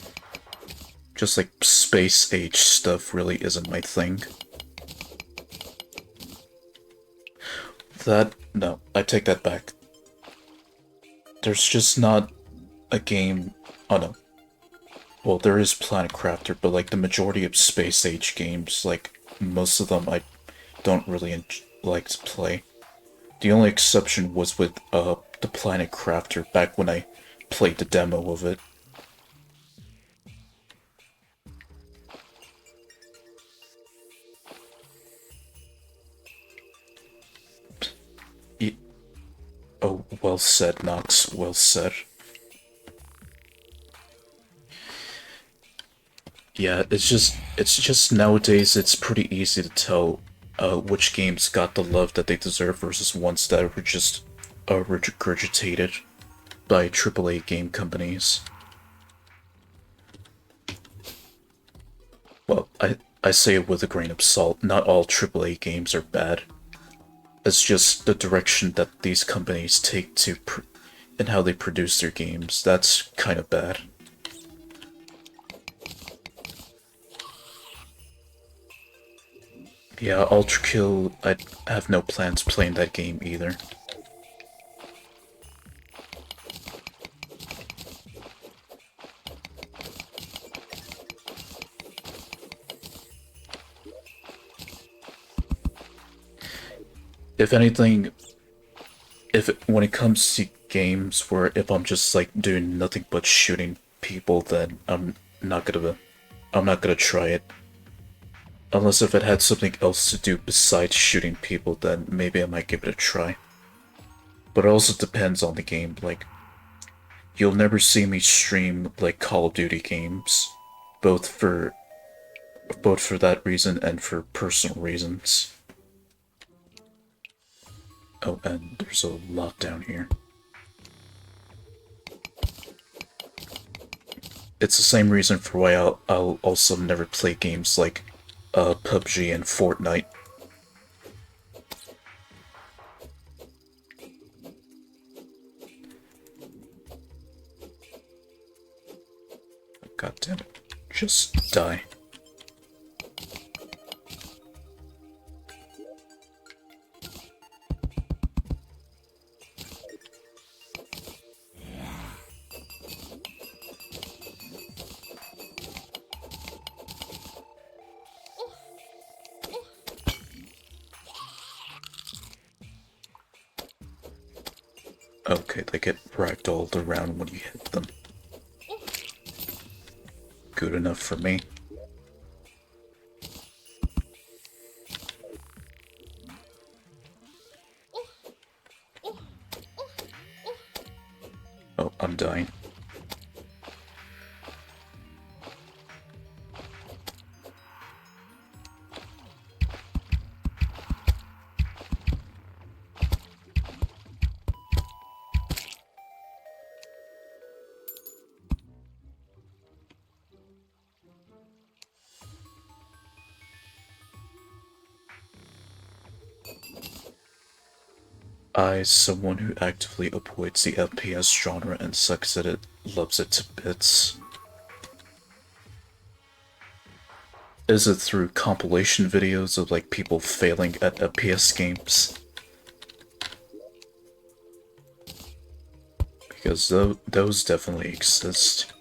Just like space age stuff really isn't my thing. No, I take that back. There's just not a game. Oh no. Well, there is Planet Crafter, but like the majority of space age games, like most of them I don't really like to play. The only exception was with the Planet Crafter back when I played the demo of it. Oh, well said, Nox. Well said. Yeah, it's just nowadays it's pretty easy to tell which games got the love that they deserve versus ones that were just regurgitated by AAA game companies. Well, I say it with a grain of salt. Not all AAA games are bad. It's just the direction that these companies take to and how they produce their games. That's kind of bad. Yeah, Ultra Kill, I have no plans playing that game either. If anything, when it comes to games where if I'm just like doing nothing but shooting people, then not gonna I'm not gonna try it. Unless if it had something else to do besides shooting people, then maybe I might give it a try. But it also depends on the game. Like, you'll never see me stream like Call of Duty games, both for that reason and for personal reasons. Oh, and there's a lot down here. It's the same reason for why I'll also never play games like PUBG and Fortnite. God damn it. Just die. Okay, they get ragdolled around when you hit them. Good enough for me. Oh, I'm dying. I, someone who actively avoids the FPS genre and sucks at it, loves it to bits. Is it through compilation videos of like people failing at FPS games? Because those definitely exist.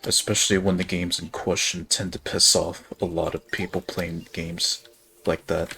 Especially when the games in question tend to piss off a lot of people playing games like that.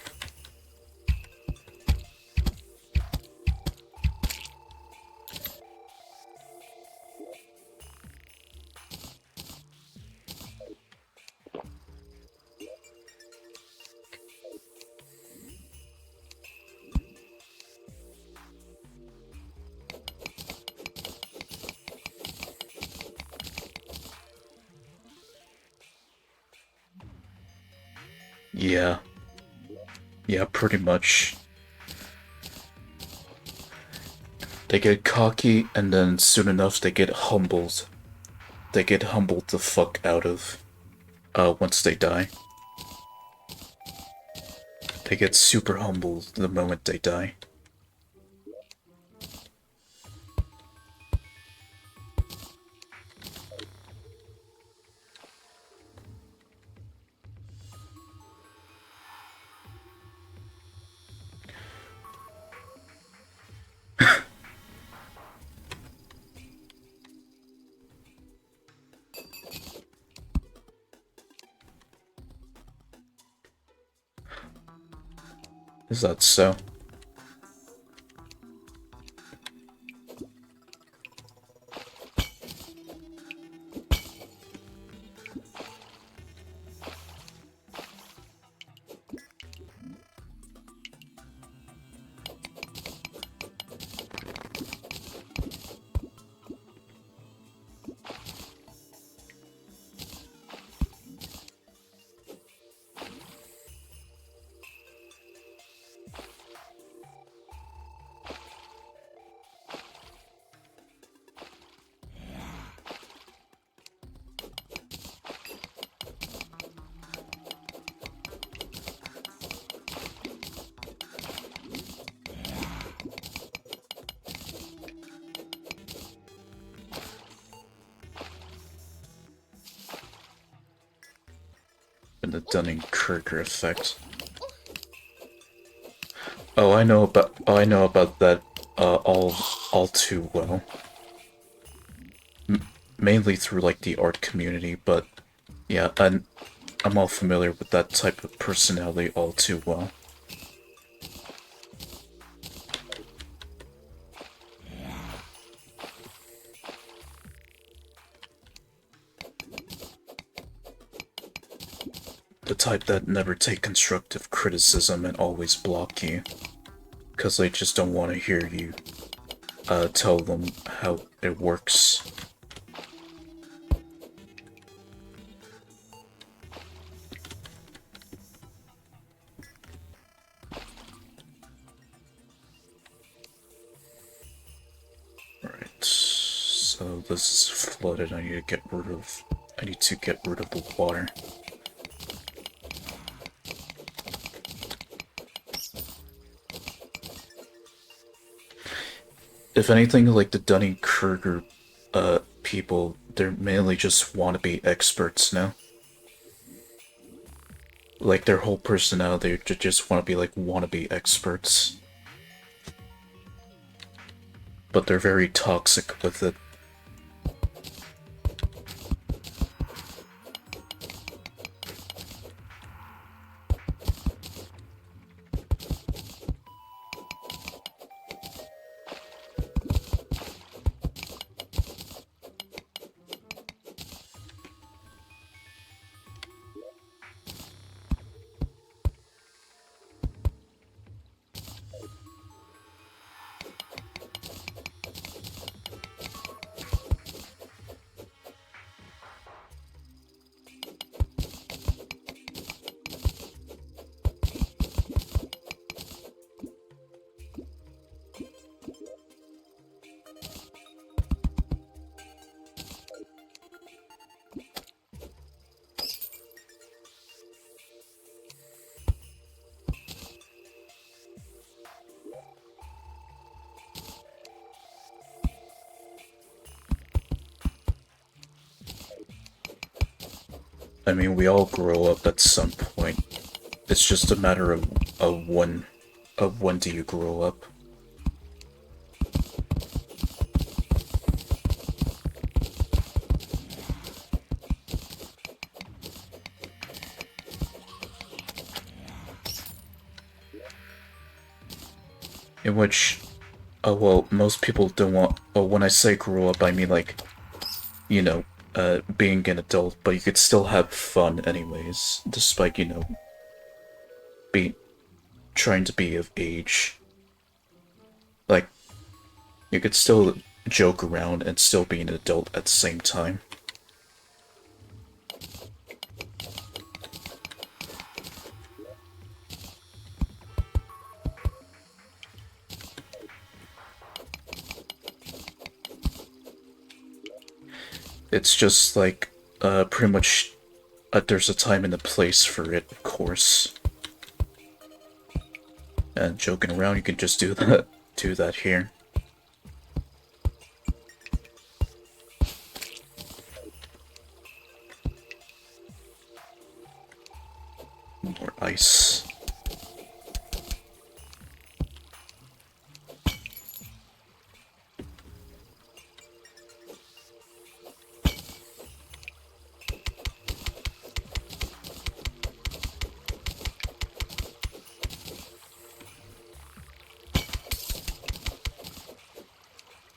Yeah. Yeah, pretty much. They get cocky, and then soon enough they get humbled. They get humbled the fuck out of, once they die. They get super humbled the moment they die. Is that so? and the Dunning-Kruger effect. Oh, I know about that all too well. Mainly through like the art community, but yeah, I'm all familiar with that type of personality all too well. The type that never take constructive criticism and always block you, because they just don't want to hear you tell them how it works. Alright, so this is flooded. I need to get rid of the water. If anything, like the Dunning-Kruger people, they're mainly just wannabe experts now. Like their whole personality, they just want to be like wannabe experts. But they're very toxic with it. I mean, we all grow up at some point. It's just a matter of when do you grow up. In which, well, most people don't want. Well, when I say grow up, I mean like, you know, being an adult, but you could still have fun anyways, despite, you know, be trying to be of age. Like, you could still joke around and still be an adult at the same time. It's just like, pretty much, there's a time and a place for it, of course. And joking around, you can just do that here. More ice.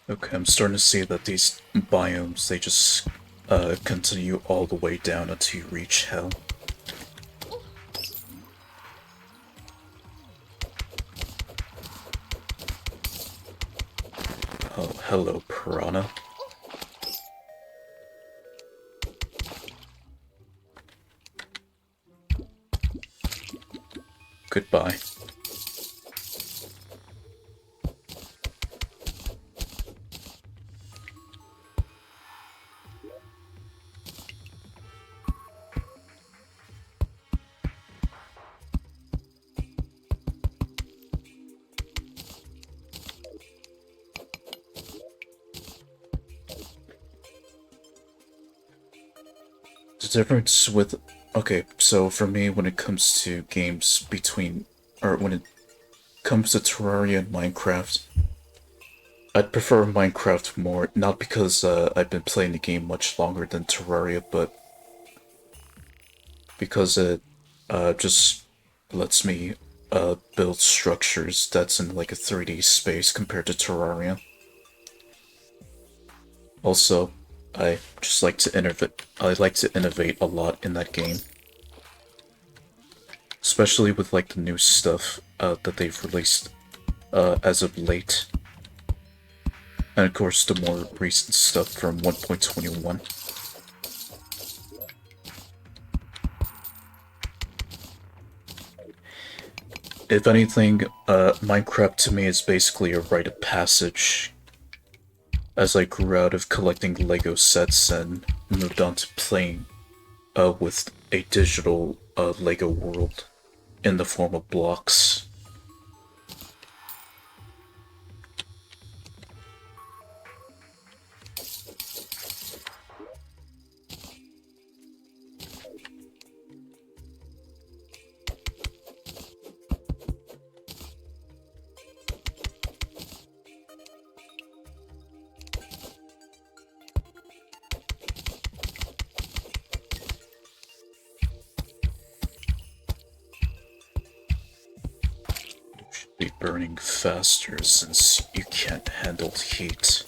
Okay, I'm starting to see that these biomes, they just continue all the way down until you reach hell. Oh, hello, piranha. Goodbye. difference with... Okay, so for me, when it comes to games between... Or when it comes to Terraria and Minecraft, I'd prefer Minecraft more, not because I've been playing the game much longer than Terraria, but because it just lets me build structures that's in like a 3D space compared to Terraria. Also, I just like to innovate. I like to innovate a lot in that game, especially with like the new stuff that they've released as of late, and of course the more recent stuff from 1.21. If anything, Minecraft to me is basically a rite of passage, as I grew out of collecting Lego sets and moved on to playing with a digital Lego world in the form of blocks. Should be burning faster since you can't handle heat.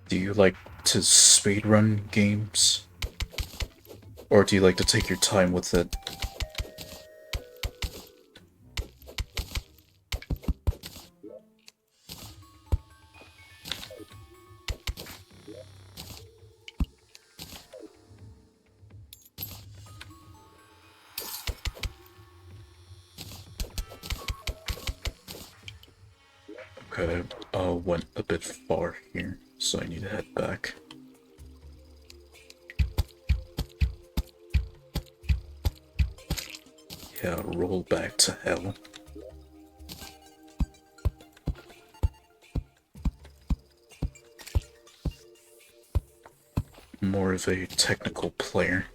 Do you like to speedrun games? Or do you like to take your time with it? Okay, I went a bit far here, so I need to head back. Yeah, roll back to hell. More of a technical player.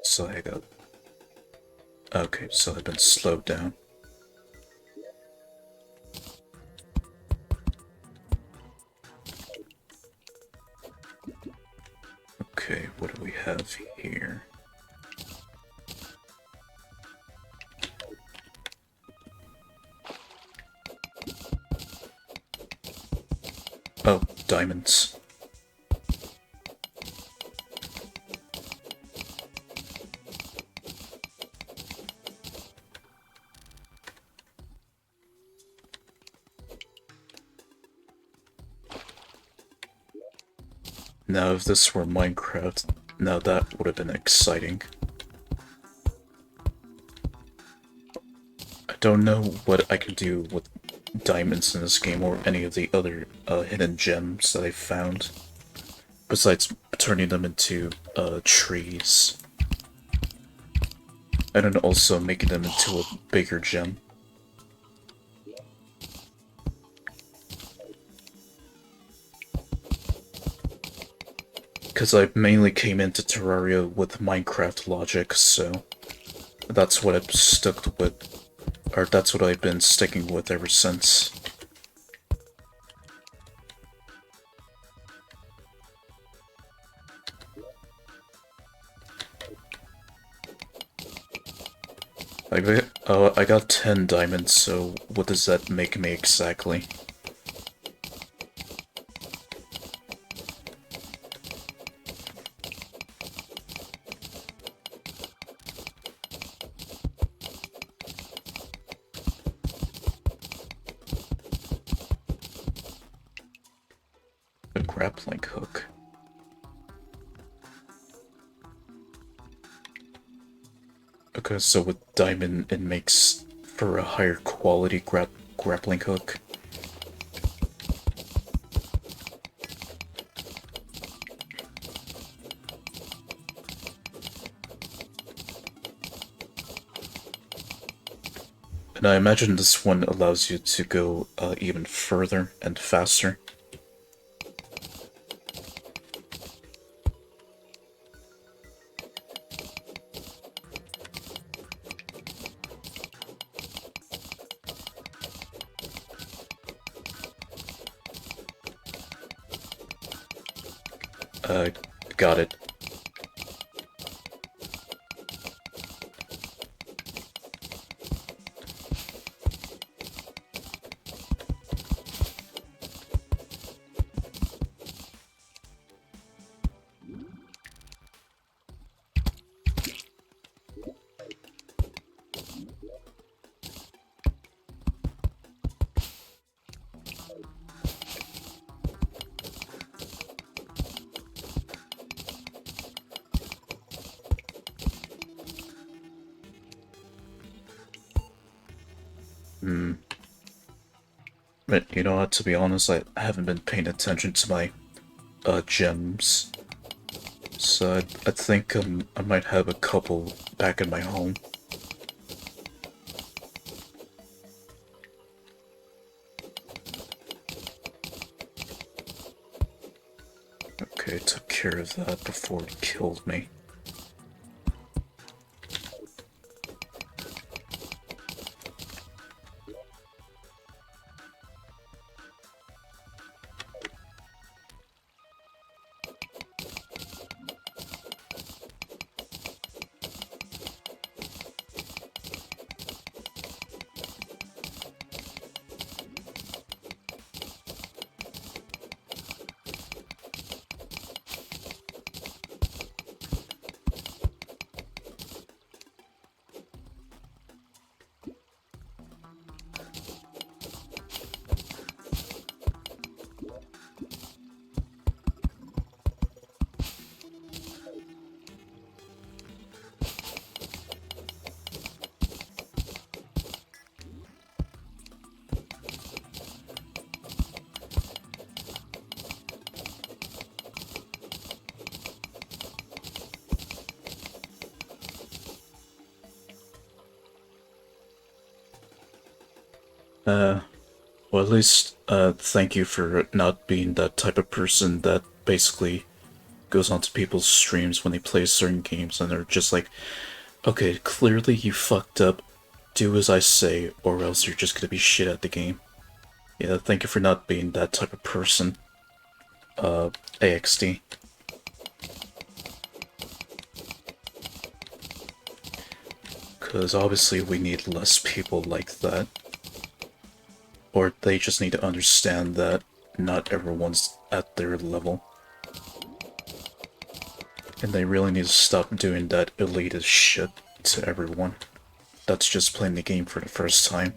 So I got... Okay, so I've been slowed down. Okay, what do we have here? Oh, diamonds. Now, if this were Minecraft, now that would have been exciting. I don't know what I can do with diamonds in this game or any of the other hidden gems that I found, besides turning them into trees. And then also making them into a bigger gem. Because I mainly came into Terraria with Minecraft logic, so that's what I've stuck with, or that's what I've been sticking with ever since. I got 10 diamonds, so what does that make me exactly? A grappling hook. Okay, so with diamond, it makes for a higher quality grappling hook. And I imagine this one allows you to go even further and faster. Uh, got it. Hmm. But you know what, to be honest, I haven't been paying attention to my gems. So I think I might have a couple back in my home. Okay, took care of that before it killed me. Well, at least, thank you for not being that type of person that basically goes onto people's streams when they play certain games and they're just like, okay, clearly you fucked up, do as I say, or else you're just gonna be shit at the game. Yeah, thank you for not being that type of person, AXD. Because obviously we need less people like that. Or they just need to understand that not everyone's at their level. And they really need to stop doing that elitist shit to everyone that's just playing the game for the first time.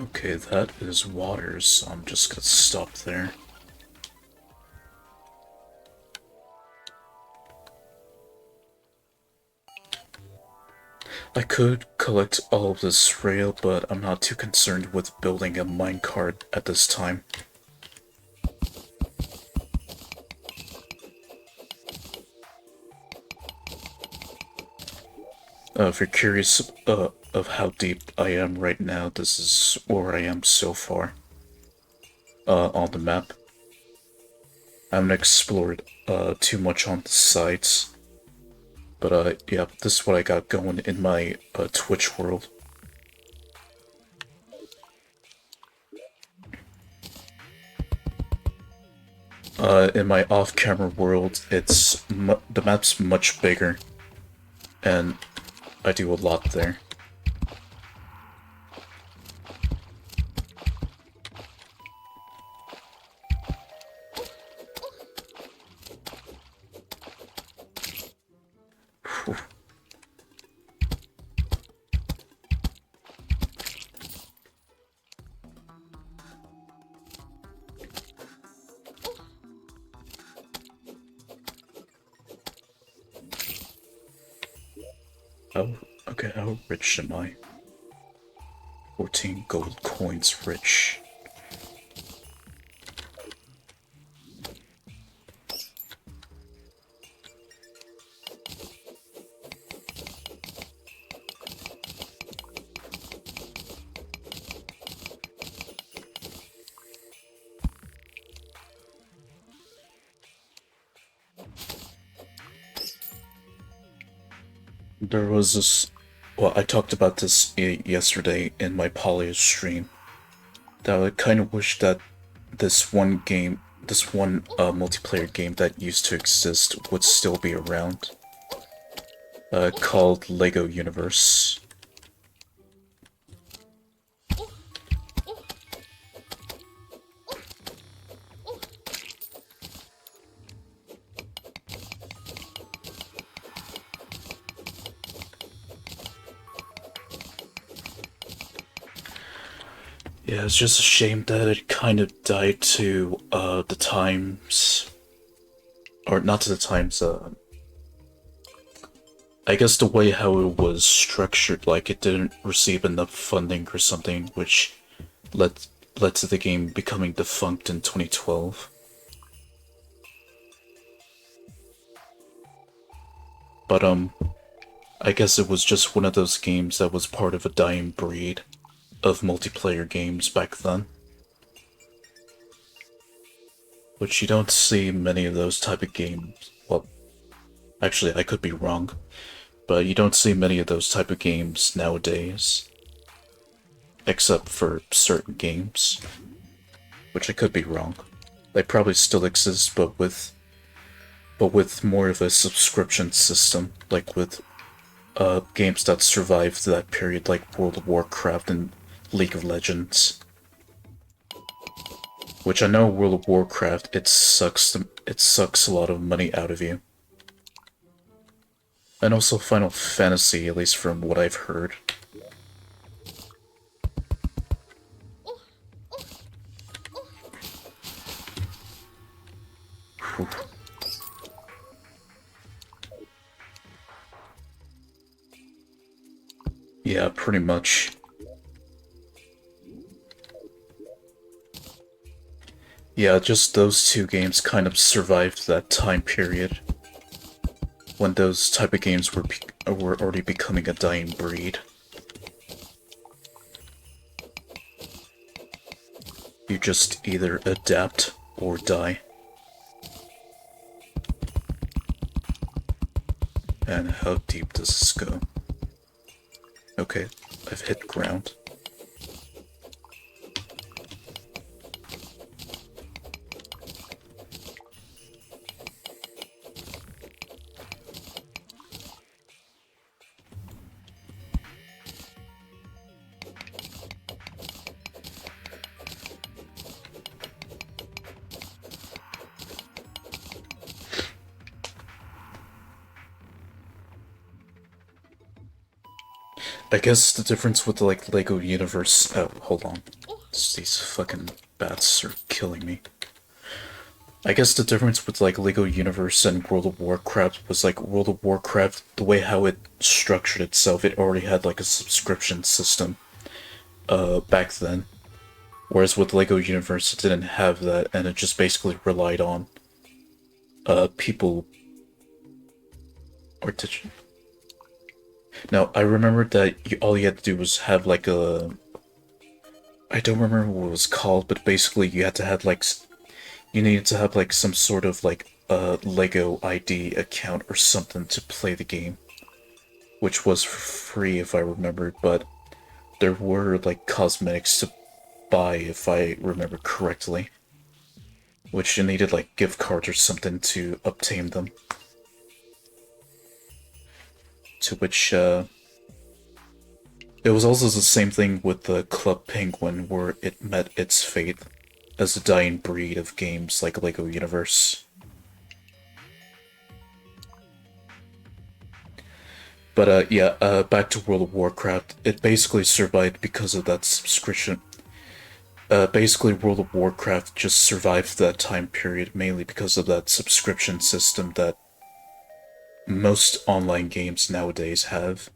Okay, that is water, so I'm just gonna stop there. I could collect all of this rail, but I'm not too concerned with building a minecart at this time. If you're curious of how deep I am right now, this is where I am so far on the map. I haven't explored too much on the sides. But yeah, this is what I got going in my Twitch world. In my off-camera world, the map's much bigger, and I do a lot there. Whew. Oh, okay, how rich am I? 14 gold coins rich. There was this. Well, I talked about this yesterday in my Polya stream. That I kind of wish that this one multiplayer game that used to exist would still be around. Called Lego Universe. Yeah, it's just a shame that it kind of died to the times, or not to the times. I guess the way how it was structured, like it didn't receive enough funding or something, which led led to the game becoming defunct in 2012. But I guess it was just one of those games that was part of a dying breed of multiplayer games back then. Which you don't see many of those type of games. Well, actually, I could be wrong, but you don't see many of those type of games nowadays. Except for certain games. Which I could be wrong. They probably still exist, but with more of a subscription system, like with games that survived that period, like World of Warcraft and League of Legends. Which I know World of Warcraft, it sucks a lot of money out of you. And also Final Fantasy, at least from what I've heard. Whew. Yeah, pretty much. Yeah, just those two games kind of survived that time period when those type of games were already becoming a dying breed. You just either adapt or die. And how deep does this go? Okay, I've hit ground. I guess the difference with like Lego Universe. Oh, hold on. These fucking bats are killing me. I guess the difference with like Lego Universe and World of Warcraft was like World of Warcraft, the way how it structured itself, it already had like a subscription system back then. Whereas with Lego Universe, it didn't have that, and it just basically relied on people. Or did you? No, I remember that all you had to do was have like a. I don't remember what it was called, but basically you had to have like. You needed to have like some sort of like a Lego ID account or something to play the game, which was for free if I remember, but there were like cosmetics to buy if I remember correctly, which you needed like gift cards or something to obtain them. To which it was also the same thing with the Club Penguin, where it met its fate as a dying breed of games like Lego Universe. But yeah, back to World of Warcraft. It basically survived because of that subscription. Basically, World of Warcraft just survived that time period mainly because of that subscription system that most online games nowadays have.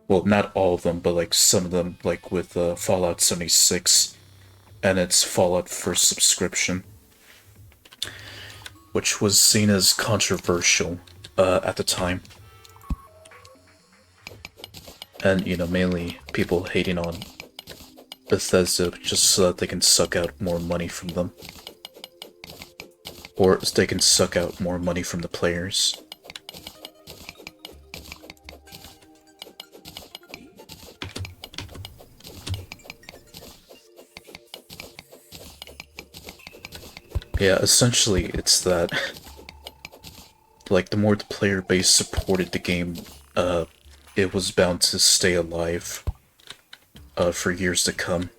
Well, not all of them, but like some of them, like with Fallout 76 and its Fallout First subscription, which was seen as controversial at the time. And, you know, mainly people hating on Bethesda just so that they can suck out more money from them. Or they can suck out more money from the players. Yeah, essentially it's that, like, the more the player base supported the game, it was bound to stay alive for years to come.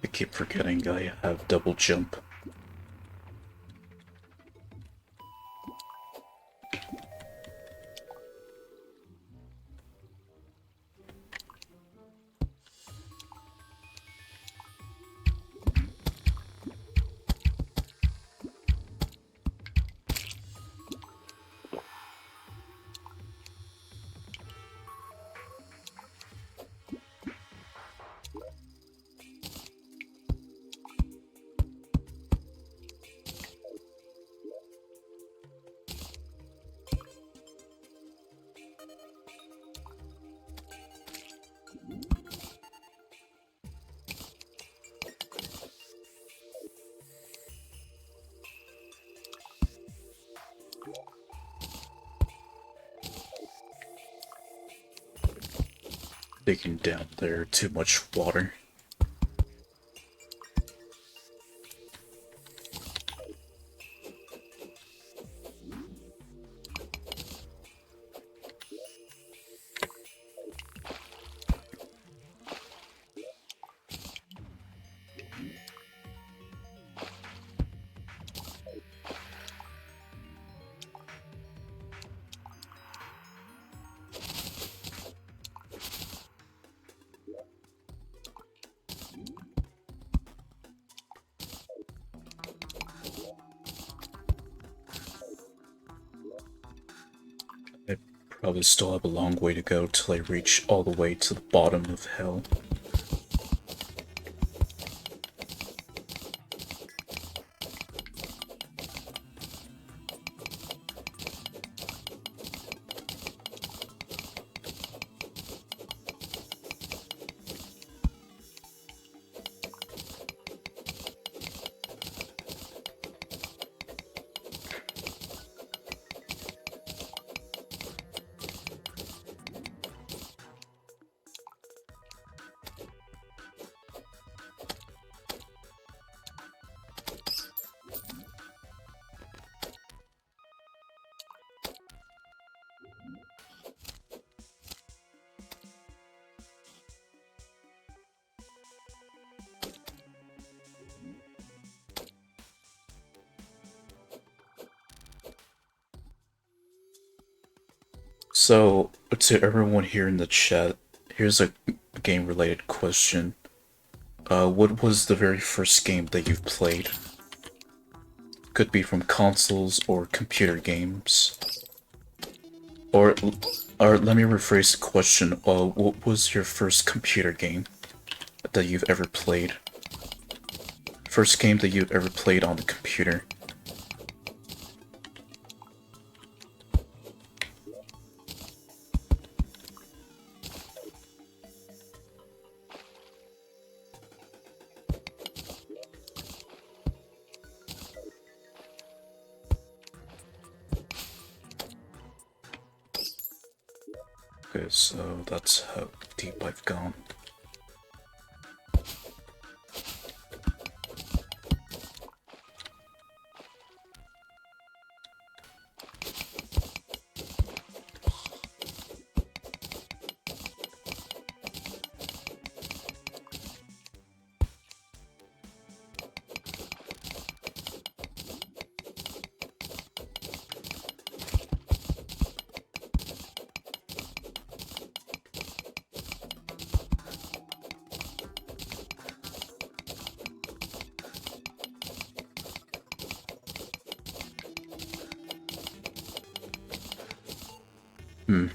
I keep forgetting I have double jump. Digging down there, too much water. I probably still have a long way to go till I reach all the way to the bottom of hell. So, to everyone here in the chat, here's a game-related question. What was the very first game that you've played? Could be from consoles or computer games. Or Alright, let me rephrase the question. What was your first computer game that you've ever played? First game that you've ever played on the computer? Okay, so that's how deep I've gone. Hmm.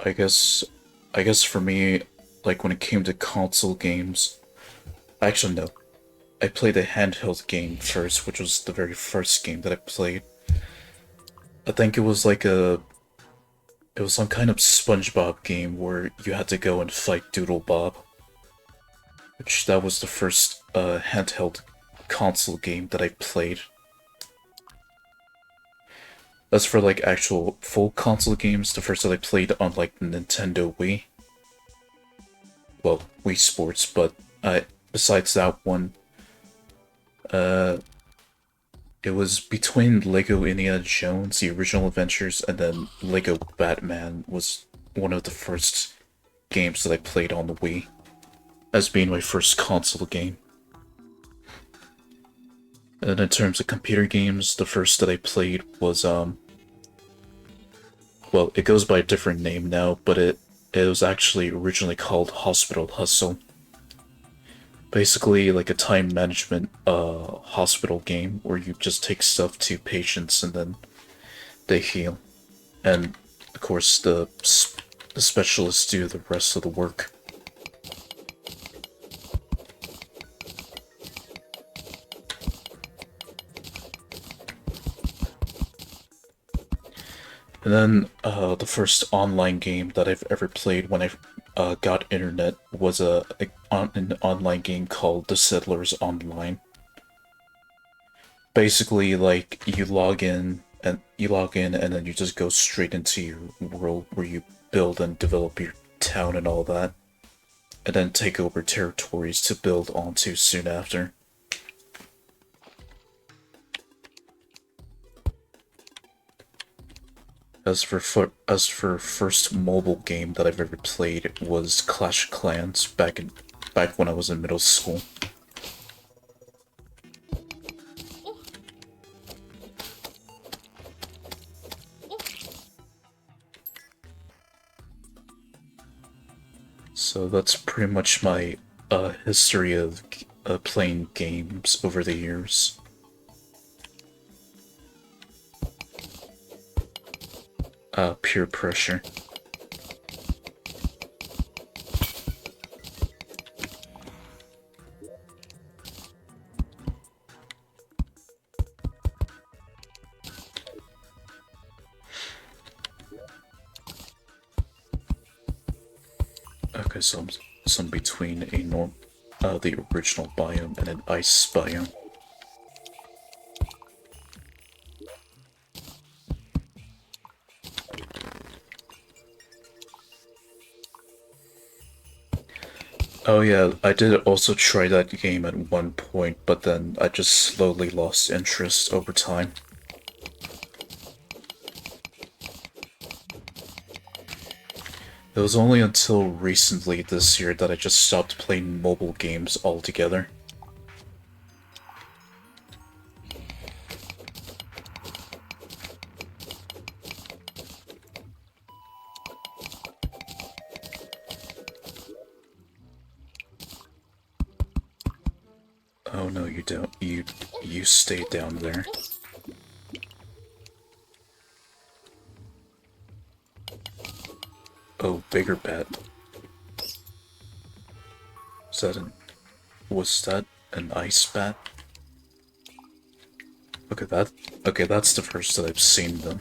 I guess, I guess for me, like when it came to console games, actually no, I played a handheld game first, which was the very first game that I played. I think it was some kind of SpongeBob game where you had to go and fight Doodle Bob, which that was the first handheld console game that I played. As for like actual full console games, the first that I played on like Nintendo Wii, well, Wii Sports, but besides that one, uh, it was between Lego Indiana Jones, the original adventures, and then Lego Batman was one of the first games that I played on the Wii, as being my first console game. And in terms of computer games, the first that I played was well, it goes by a different name now, but it was actually originally called Hospital Hustle. Basically like a time management hospital game where you just take stuff to patients and then they heal. And of course the specialists do the rest of the work. And then the first online game that I've ever played when I got internet was an online game called The Settlers Online. Basically, like you log in and then you just go straight into your world where you build and develop your town and all that, and then take over territories to build onto soon after. As for first mobile game that I've ever played, it was Clash of Clans back when I was in middle school. So that's pretty much my history of playing games over the years. Peer pressure. Okay, so I'm between the original biome and an ice biome. Oh yeah, I did also try that game at one point, but then I just slowly lost interest over time. It was only until recently this year that I just stopped playing mobile games altogether. Oh no, you don't. You stay down there. Oh, bigger bat. Is that an... Was that an ice bat? Okay, that... Okay, that's the first that I've seen them.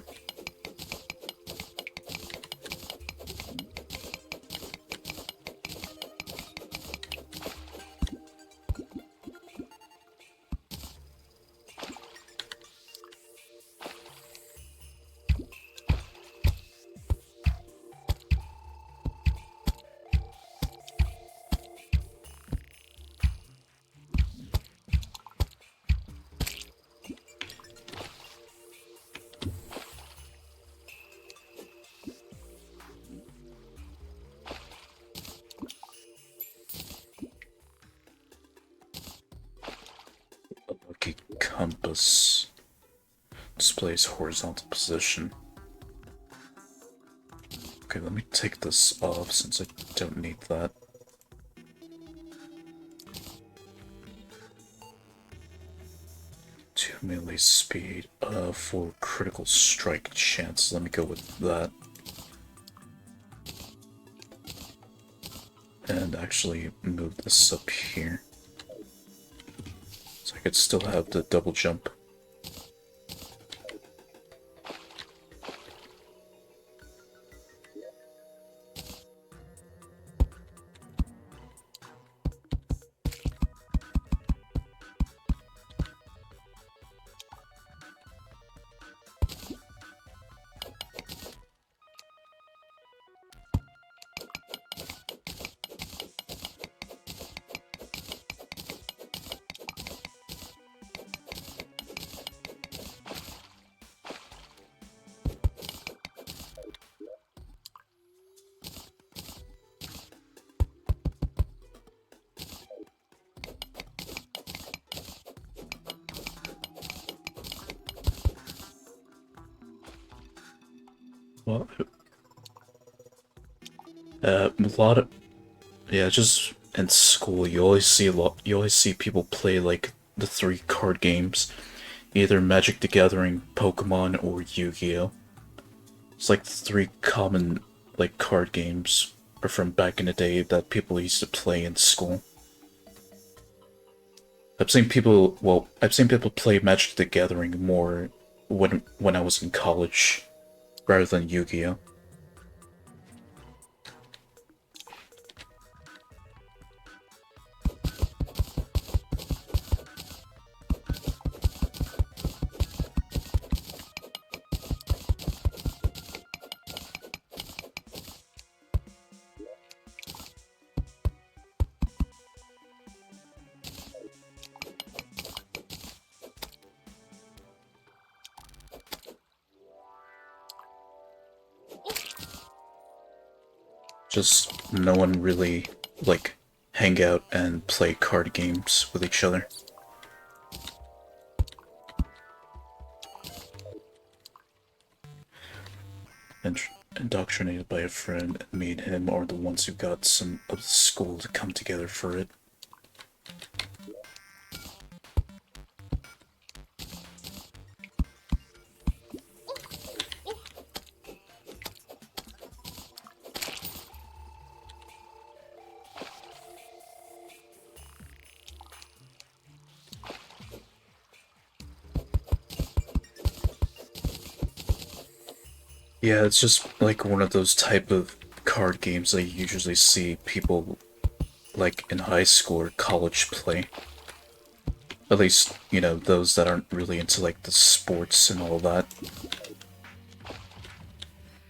A lucky compass displays horizontal position. Okay, let me take this off since I don't need that. Two melee speed, for critical strike chance. Let me go with that. And actually move this up here. So I could still have the double jump. What? A lot of... Yeah, just in school, you always see you always see people play, like, the 3 card games. Either Magic the Gathering, Pokemon, or Yu-Gi-Oh! It's like the 3 common, like, card games are from back in the day that people used to play in school. I've seen people, well, I've seen people play Magic the Gathering more when I was in college, rather than Yu-Gi-Oh! Just no one really, like, hang out and play card games with each other. And indoctrinated by a friend, me and him are the ones who got some of the school to come together for it. Yeah, it's just like one of those type of card games I usually see people, like, in high school or college play. At least, you know, those that aren't really into, like, the sports and all that.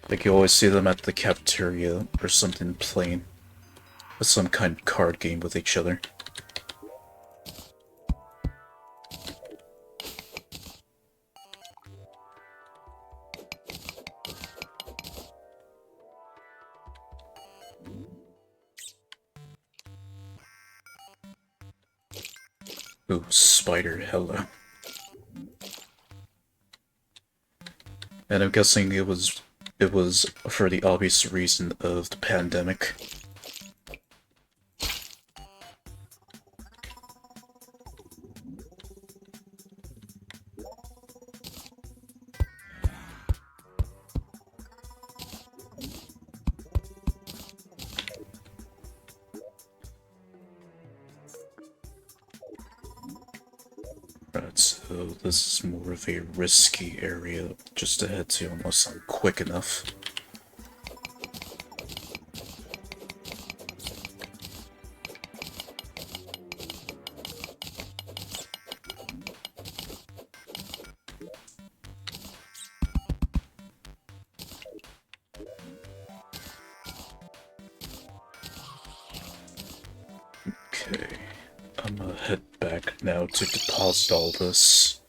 Like, you always see them at the cafeteria or something playing some kind of card game with each other. Ooh, spider, hello. And I'm guessing it was for the obvious reason of the pandemic. Right, so this is more of a risky area just to head to unless I'm quick enough. Okay, I'm gonna head back now to deposit all this.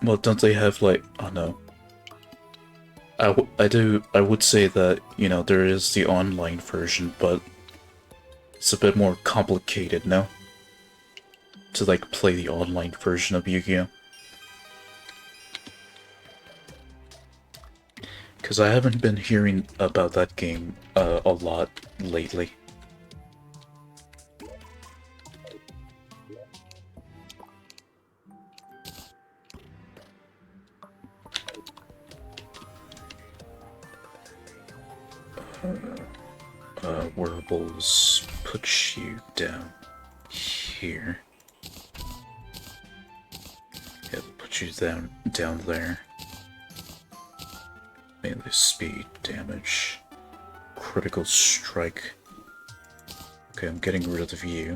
Well, don't they have like, oh no. I would say that, you know, there is the online version, but it's a bit more complicated now to like play the online version of Yu-Gi-Oh! Because I haven't been hearing about that game a lot lately. Wearables put you down here. Yeah, put you down there. Melee speed, damage, critical strike. Okay, I'm getting rid of you.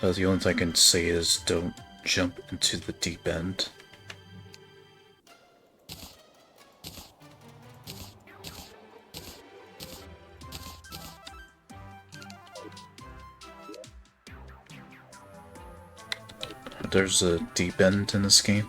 The only thing I can say is don't jump into the deep end. There's a deep end in this game.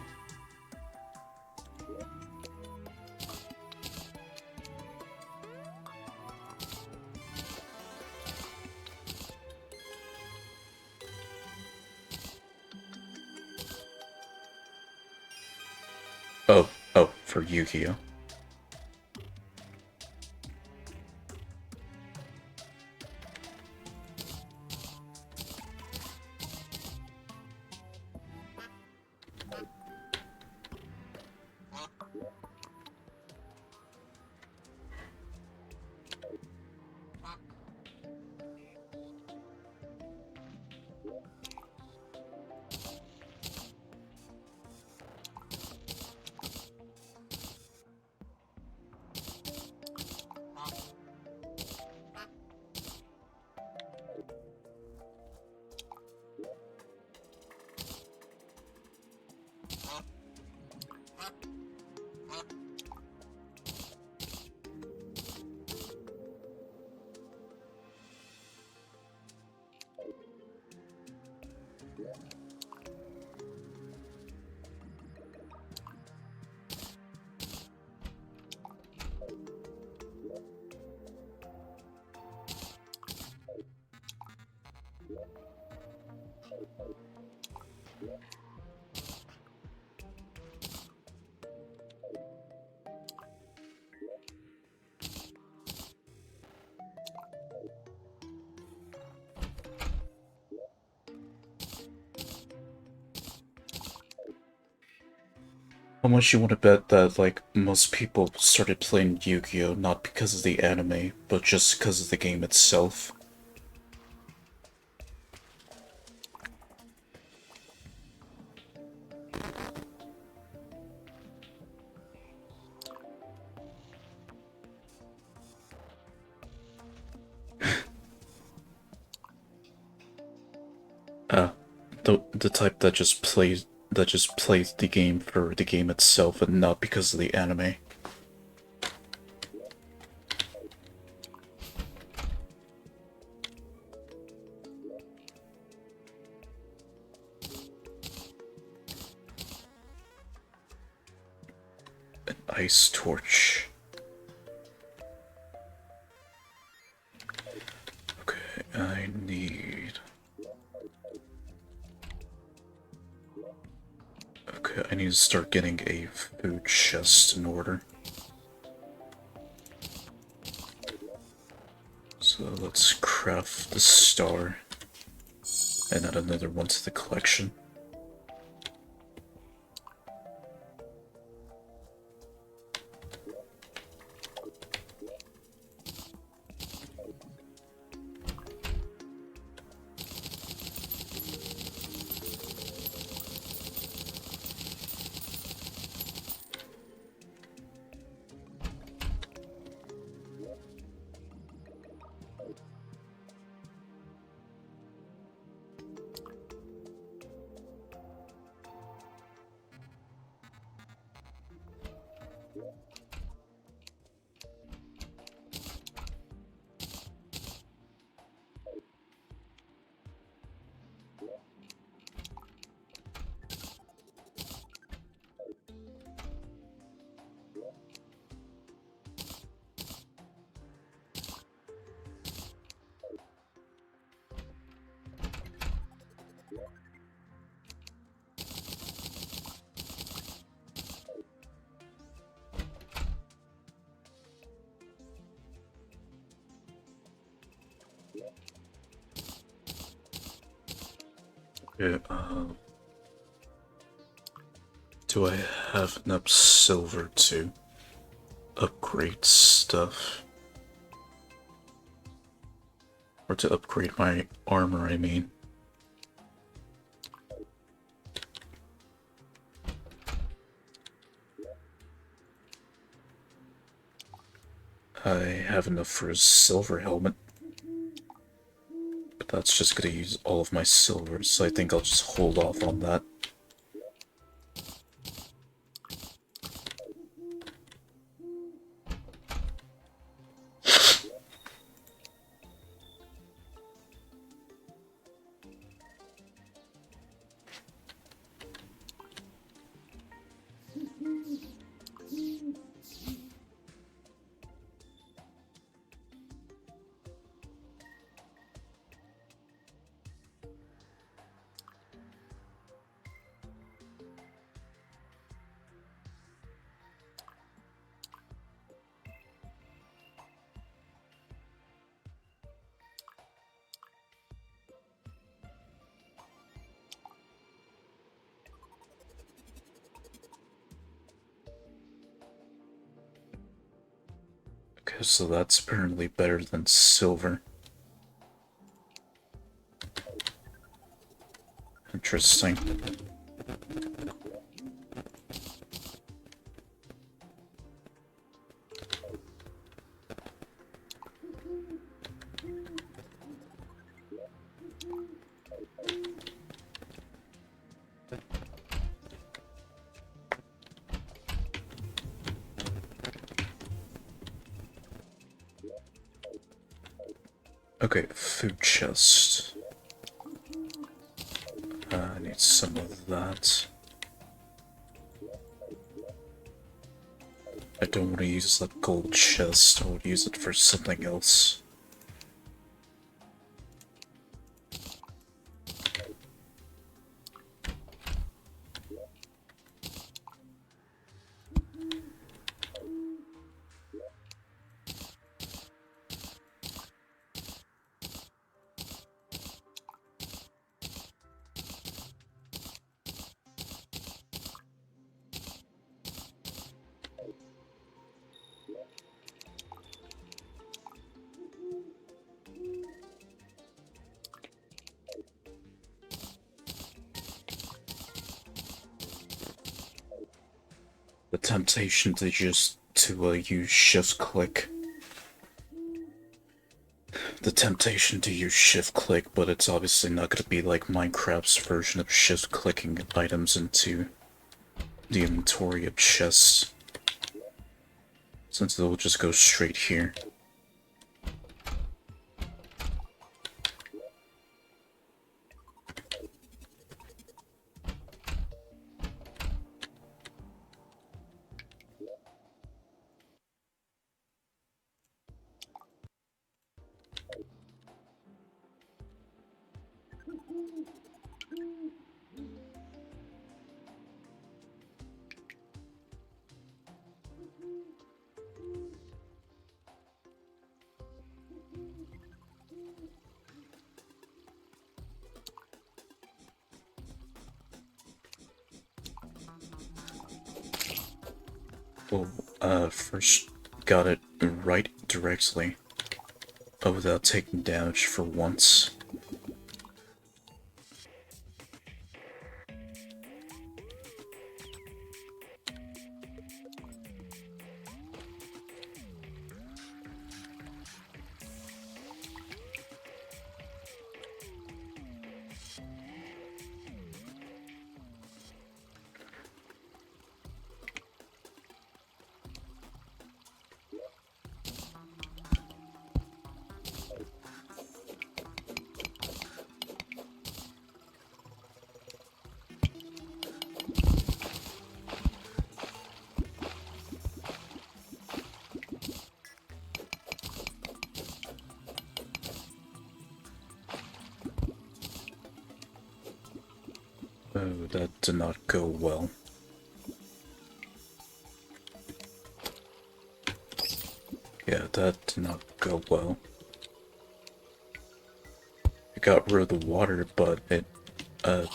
Oh, for Yu-Gi-Oh! How much you want to bet that, like, most people started playing Yu-Gi-Oh! Not because of the anime, but just because of the game itself? The type that just plays the game for the game itself and not because of the anime. An ice torch. Okay, I need... Okay, I need to start getting a food chest in order. So So let's craft the star and add another one to the collection. Okay, do I have enough silver to upgrade stuff? Or to upgrade my armor, I mean. I have enough for a silver helmet. But that's just gonna use all of my silver, so I think I'll just hold off on that. Okay, so that's apparently better than silver. Interesting. Okay, food chest. I need some of that. I don't want to use the gold chest, I would use it for something else. The temptation to just use shift click. The temptation to use shift click, but it's obviously not going to be like Minecraft's version of shift clicking items into the inventory of chests, since it'll just go straight here. Well, first got it right directly, without taking damage for once. Oh, that did not go well. Yeah, that did not go well. It got rid of the water, but it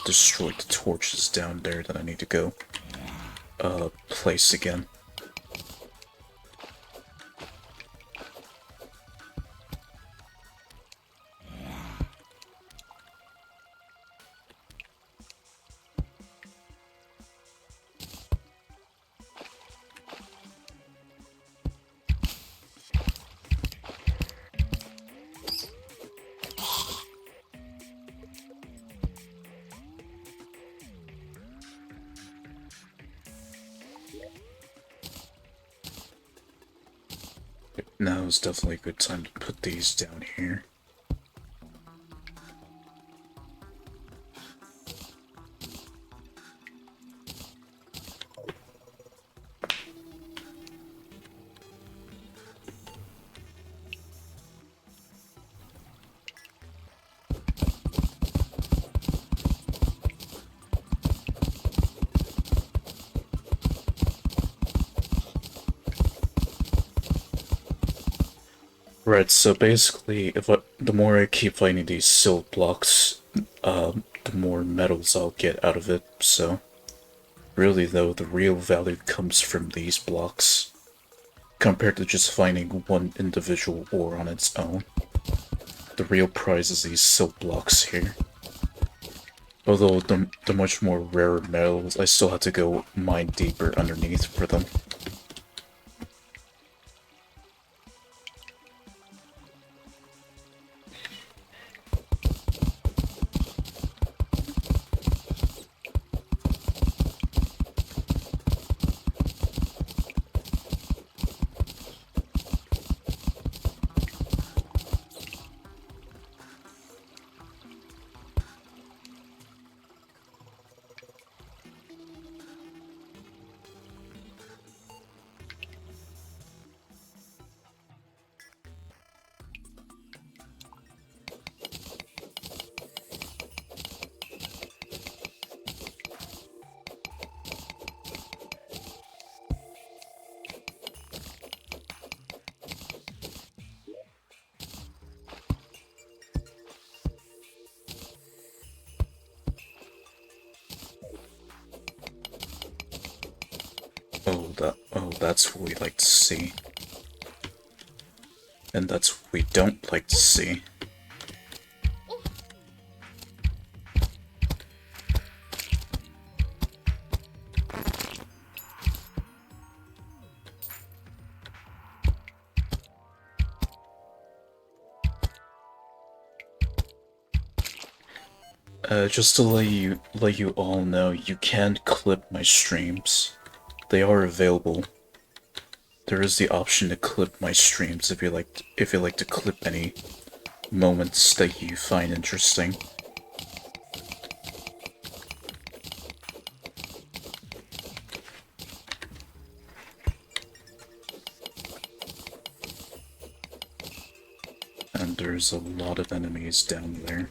destroyed the torches down there that I need to go place again. Now is definitely a good time to put these down here. Right, so basically, the more I keep finding these silt blocks, the more metals I'll get out of it, so... Really though, the real value comes from these blocks, compared to just finding one individual ore on its own. The real prize is these silt blocks here. Although the much more rarer metals, I still have to go mine deeper underneath for them. Oh, that's what we like to see. And that's what we don't like to see. Just to let you all know, you can clip my streams. They are available. There is the option to clip my streams if you like to clip any moments that you find interesting. And there's a lot of enemies down there.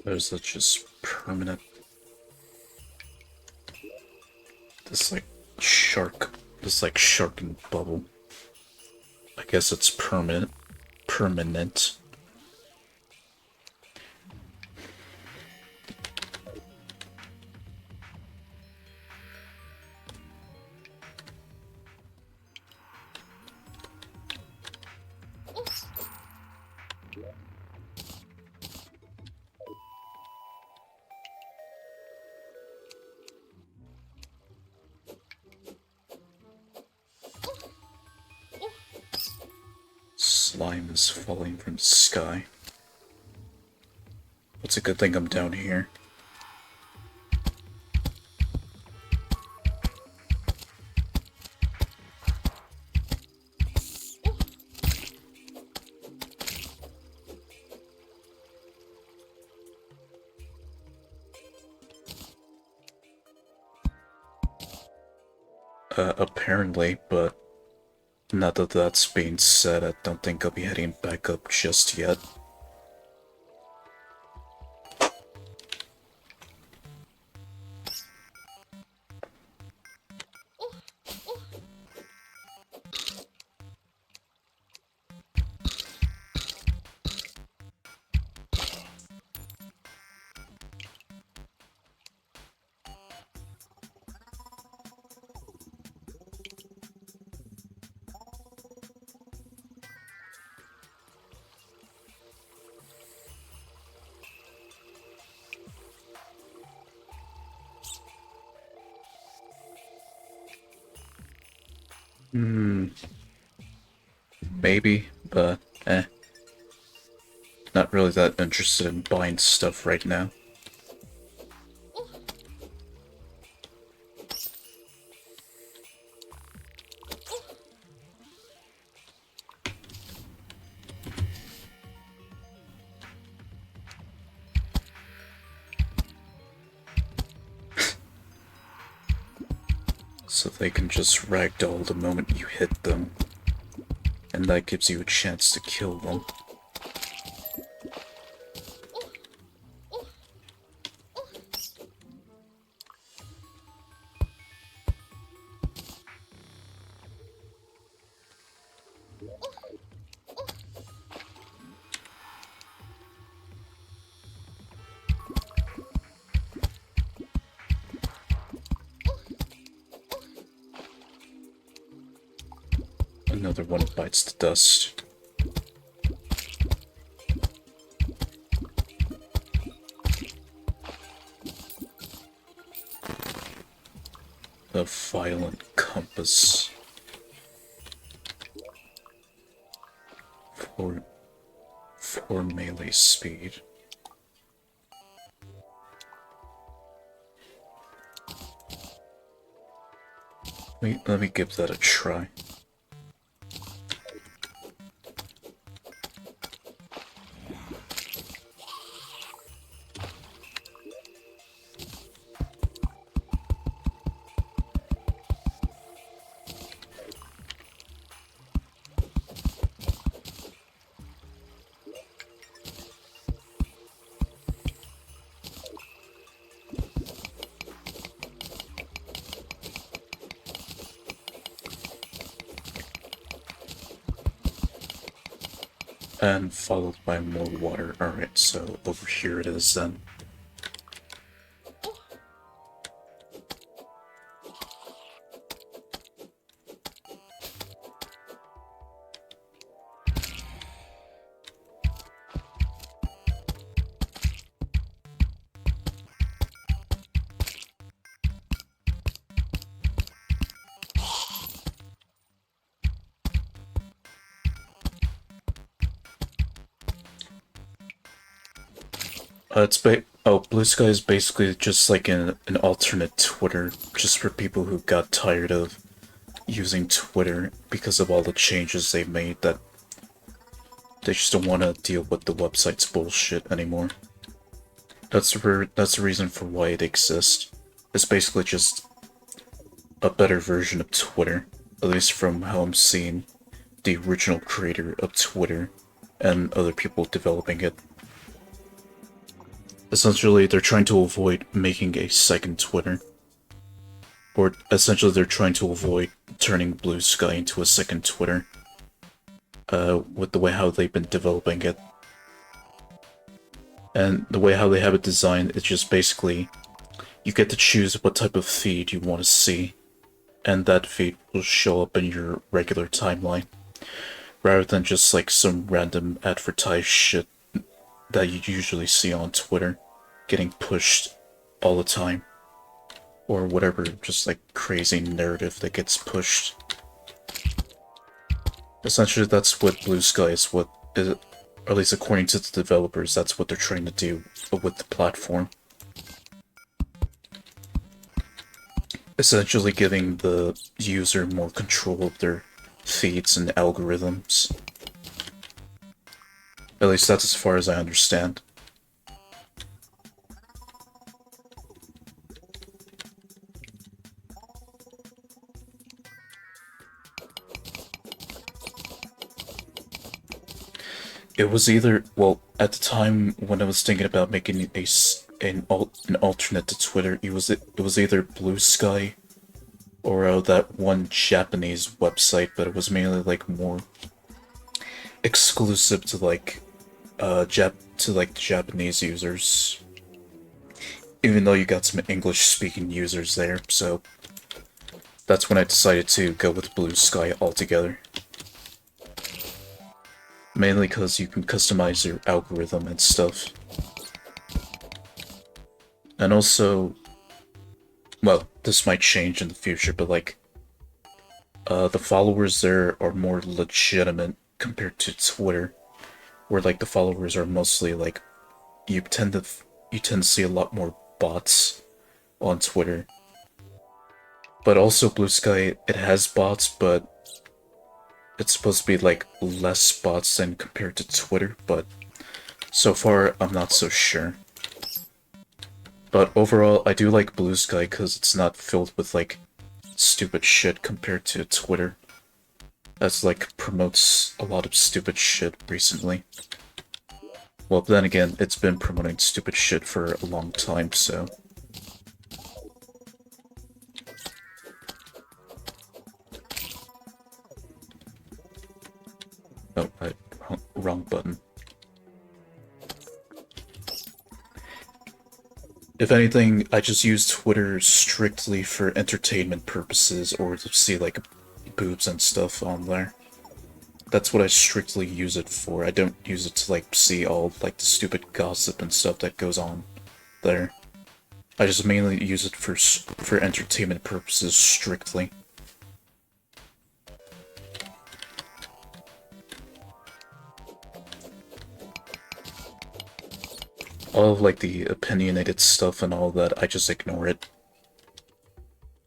There's that just permanent. This like shark and bubble. I guess it's permanent. Permanent. Slime is falling from the sky. It's a good thing I'm down here. Apparently, but now that that's being said, I don't think I'll be heading back up just yet. Maybe, but not really that interested in buying stuff right now. So they can just ragdoll the moment you hit them. And that gives you a chance to kill them. Another one bites the dust. The violent compass. For melee speed. Let me give that a try. And followed by more water. Alright, so over here it is then. Blue Sky is basically just like an alternate Twitter, just for people who got tired of using Twitter because of all the changes they made that they just don't want to deal with the website's bullshit anymore. That's the reason for why it exists. It's basically just a better version of Twitter, at least from how I'm seeing the original creator of Twitter and other people developing it. Essentially, they're trying to avoid making a second Twitter. Or essentially, they're trying to avoid turning Blue Sky into a second Twitter. With the way how they've been developing it. And the way how they have it designed is just basically, you get to choose what type of feed you want to see, and that feed will show up in your regular timeline, rather than just like some random advertised shit that you usually see on Twitter getting pushed all the time, or whatever, just like crazy narrative that gets pushed. Essentially, that's what Blue Sky is, or at least according to the developers, that's what they're trying to do with the platform. Essentially giving the user more control of their feeds and algorithms. At least that's as far as I understand. It was either, well, at the time when I was thinking about making an alternate to Twitter, it was either Blue Sky or that one Japanese website, but it was mainly like more exclusive to like Japanese users. Even though you got some English speaking users there, so that's when I decided to go with Blue Sky altogether. Mainly because you can customize your algorithm and stuff. And also, well, this might change in the future, but like, the followers there are more legitimate compared to Twitter, where like the followers are mostly like, you tend to see a lot more bots on Twitter. But also Blue Sky, it has bots, but it's supposed to be like less bots than compared to Twitter, but so far I'm not so sure. But overall, I do like Blue Sky because it's not filled with like stupid shit compared to Twitter. That's like promotes a lot of stupid shit recently. Well, then again, it's been promoting stupid shit for a long time, so... Oh, wrong button. If anything, I just use Twitter strictly for entertainment purposes or to see like boobs and stuff on there. That's what I strictly use it for. I don't use it to like see all like the stupid gossip and stuff that goes on there. I just mainly use it for entertainment purposes strictly. All of like the opinionated stuff and all that, I just ignore it.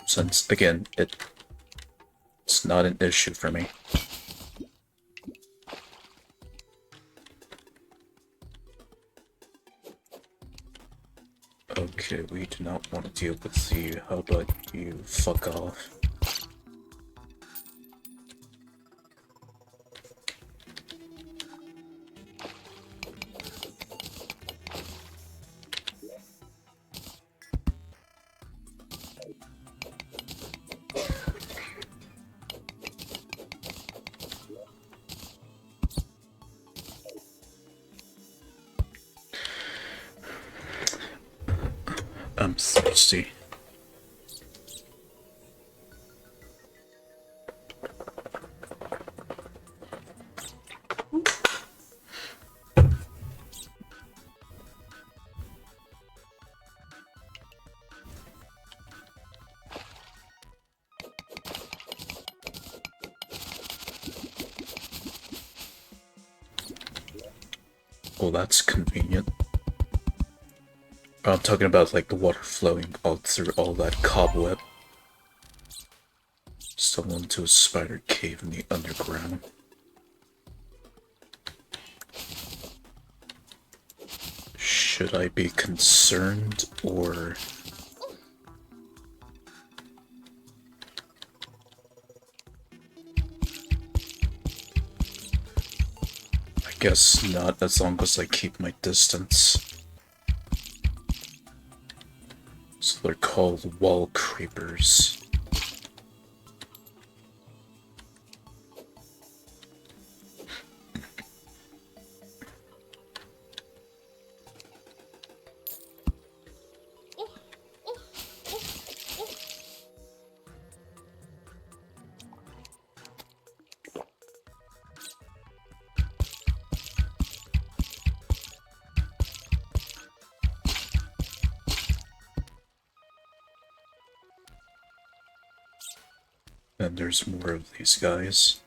Since again, it's not an issue for me. Okay, we do not want to deal with you. How about you fuck off? I'm thirsty. Well, that's convenient. I'm talking about like the water flowing all through all that cobweb. Stumbled into a spider cave in the underground. Should I be concerned or... I guess not, as long as I keep my distance. So they're called wall creepers. And there's more of these guys.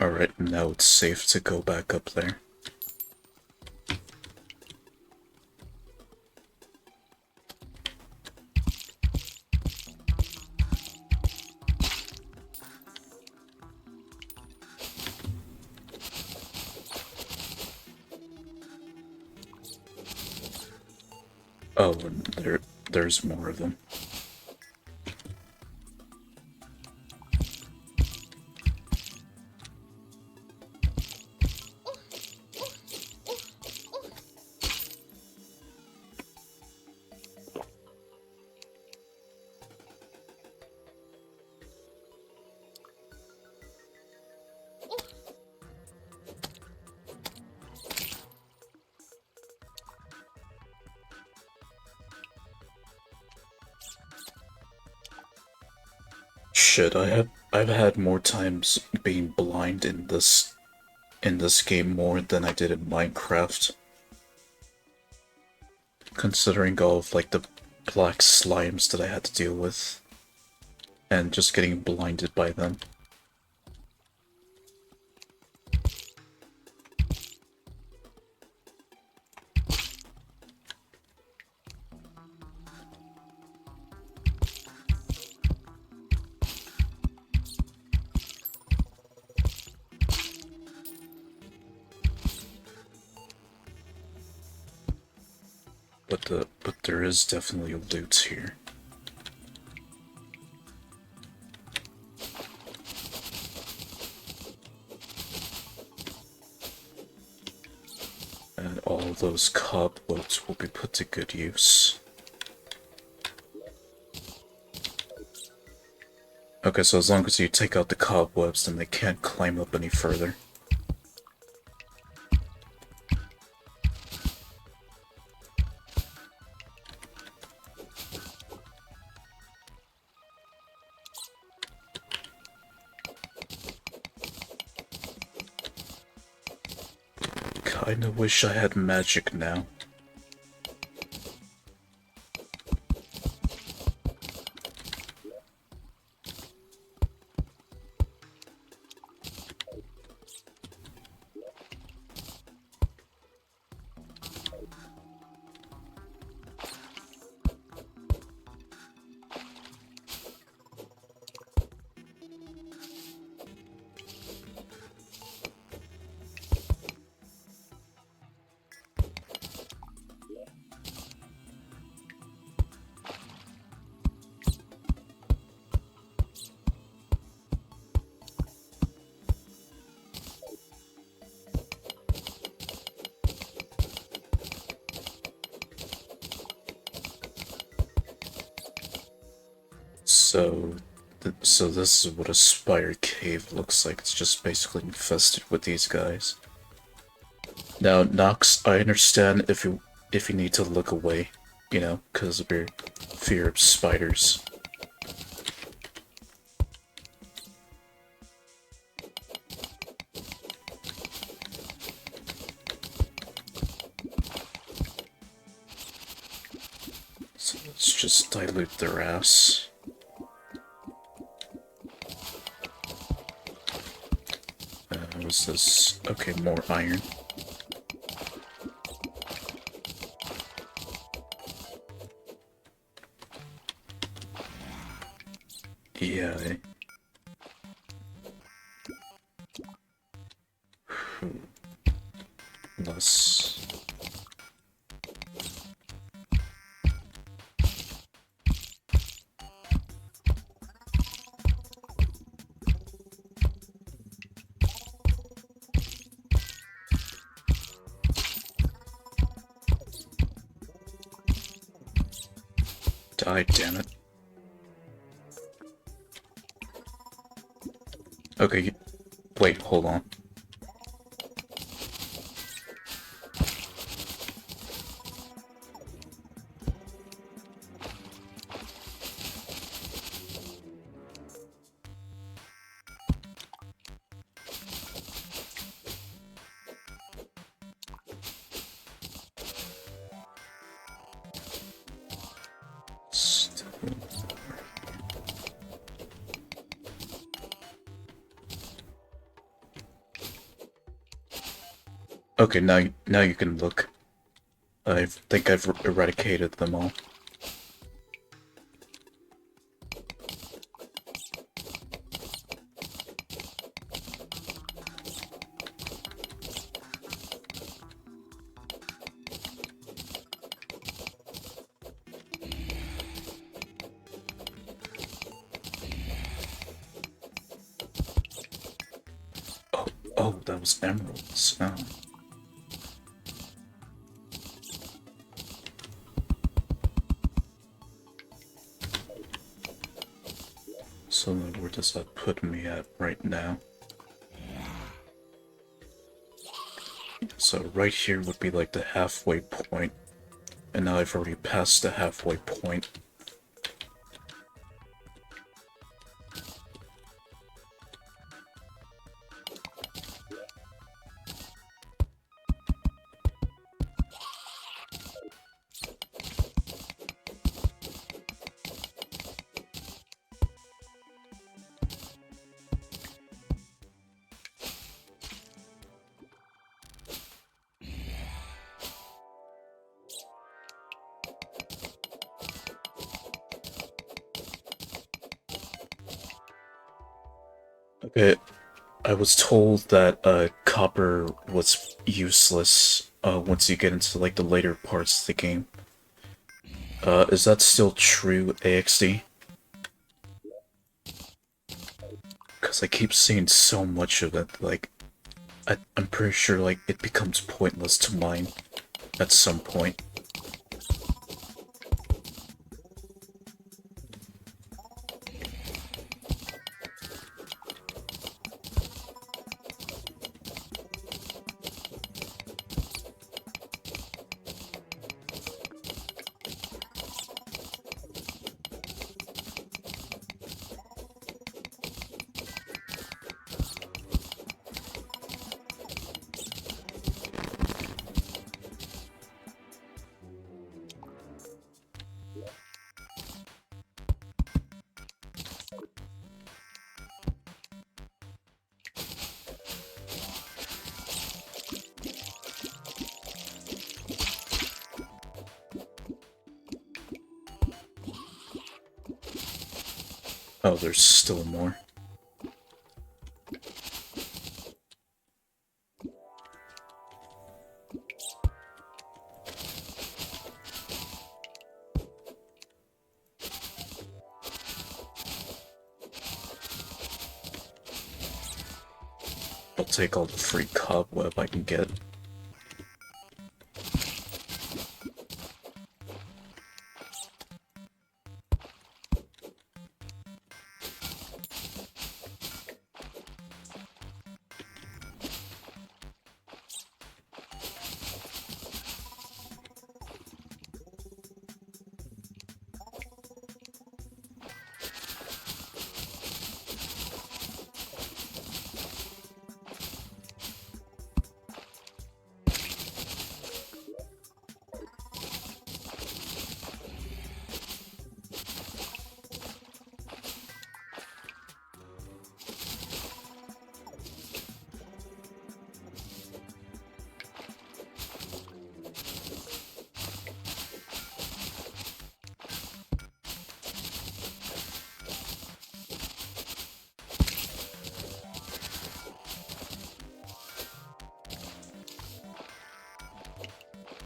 Alright, now it's safe to go back up there. Oh, and there's more of them. Shit, I've had more times being blind in this game more than I did in Minecraft. Considering all of like the black slimes that I had to deal with. And just getting blinded by them. But there is definitely loot here. And all those cobwebs will be put to good use. Okay, so as long as you take out the cobwebs, then they can't climb up any further. Kinda wish I had magic now. So this is what a spire cave looks like. It's just basically infested with these guys. Now, Nox, I understand if you need to look away, you know, because of your fear of spiders. So let's just dilute their ass. What's this? Okay, more iron. Yeah. Less. Die, damn it. Okay, wait, hold on. Okay, now you can look. I think I've eradicated them all. Oh, that was emeralds. Oh. So where does that put me at right now? So right here would be like the halfway point, and now I've already passed the halfway point. Okay, I was told that copper was useless once you get into like the later parts of the game. Is that still true, AXD? Because I keep seeing so much of it, like, I'm pretty sure like it becomes pointless to mine at some point. Oh, there's still more. I'll take all the free cobweb I can get.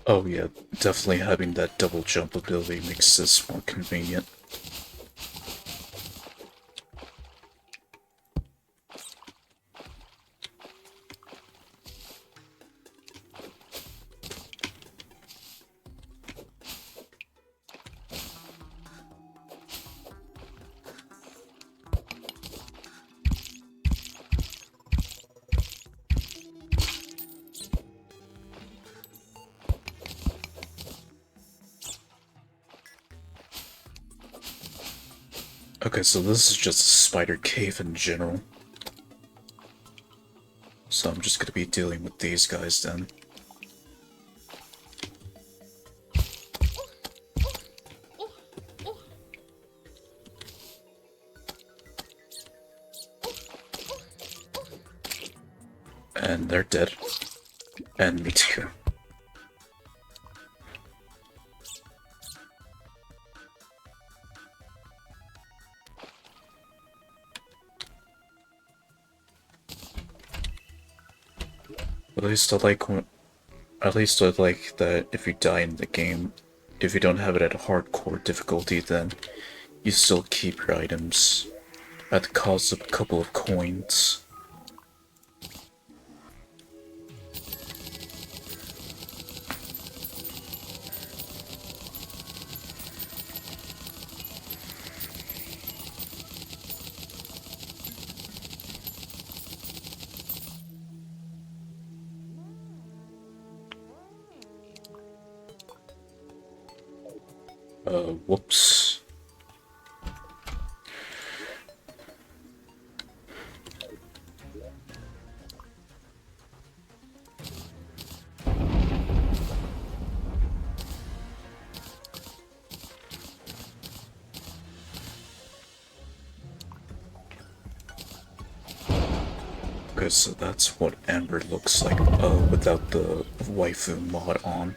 Oh yeah, definitely having that double jump ability makes this more convenient. Okay, so this is just a spider cave in general. So I'm just gonna be dealing with these guys then. And they're dead. And me too. At least I like that if you die in the game, if you don't have it at hardcore difficulty, then you still keep your items at the cost of a couple of coins. Whoops. Okay, so that's what Amber looks like, without the waifu mod on.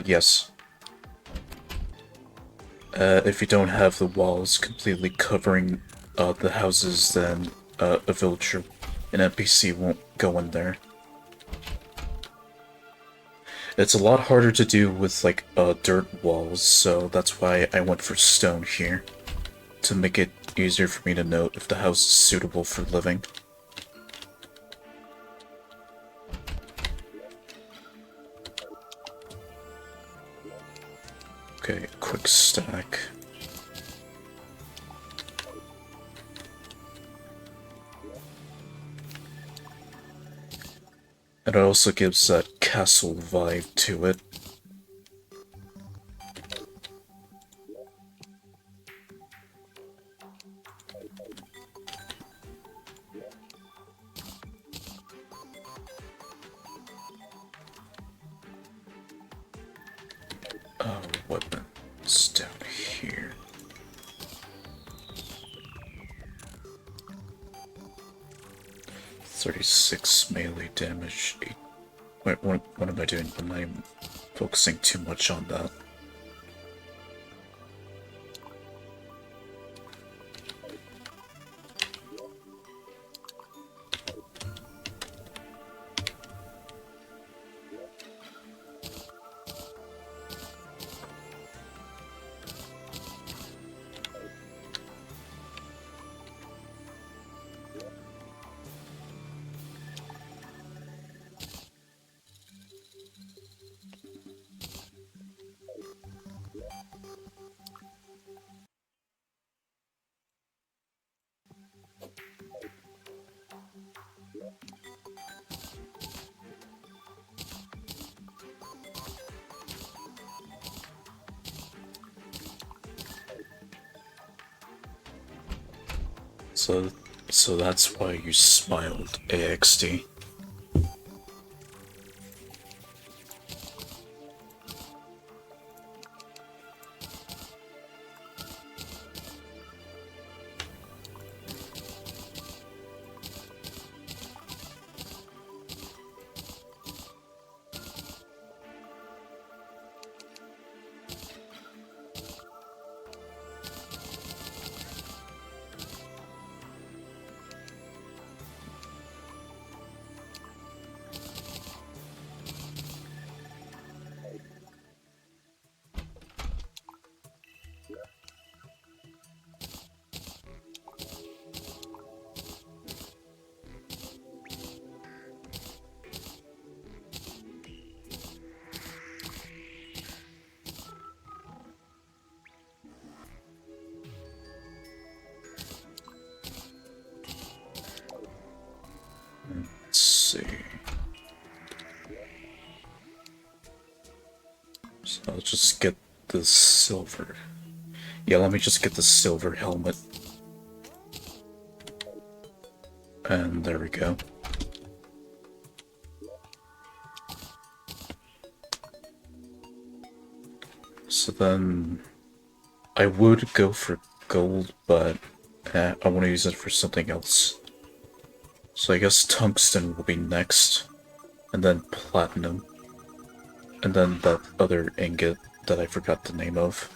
Yes. If you don't have the walls completely covering, the houses, then, a villager, an NPC won't go in there. It's a lot harder to do with, like, dirt walls, so that's why I went for stone here. To make it easier for me to note if the house is suitable for living. Okay, quick stack. And it also gives that castle vibe to it. Weapons down here. .36 melee damage. Wait, what am I doing? Am I focusing too much on that? So that's why you smiled, AXD. So I'll just get the silver. Yeah, let me just get the silver helmet. And there we go. So then I would go for gold, but I want to use it for something else. So I guess tungsten will be next, and then platinum, and then that other ingot that I forgot the name of,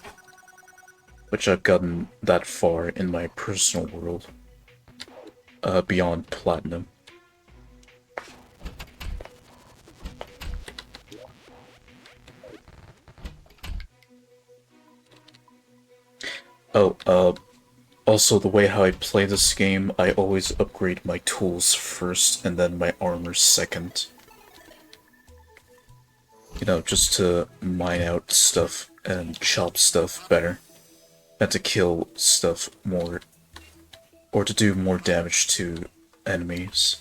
which I've gotten that far in my personal world, beyond platinum. Oh, also the way how I play this game, I always upgrade my tools first and then my armor second. You know, just to mine out stuff and chop stuff better. And to kill stuff more, or to do more damage to enemies.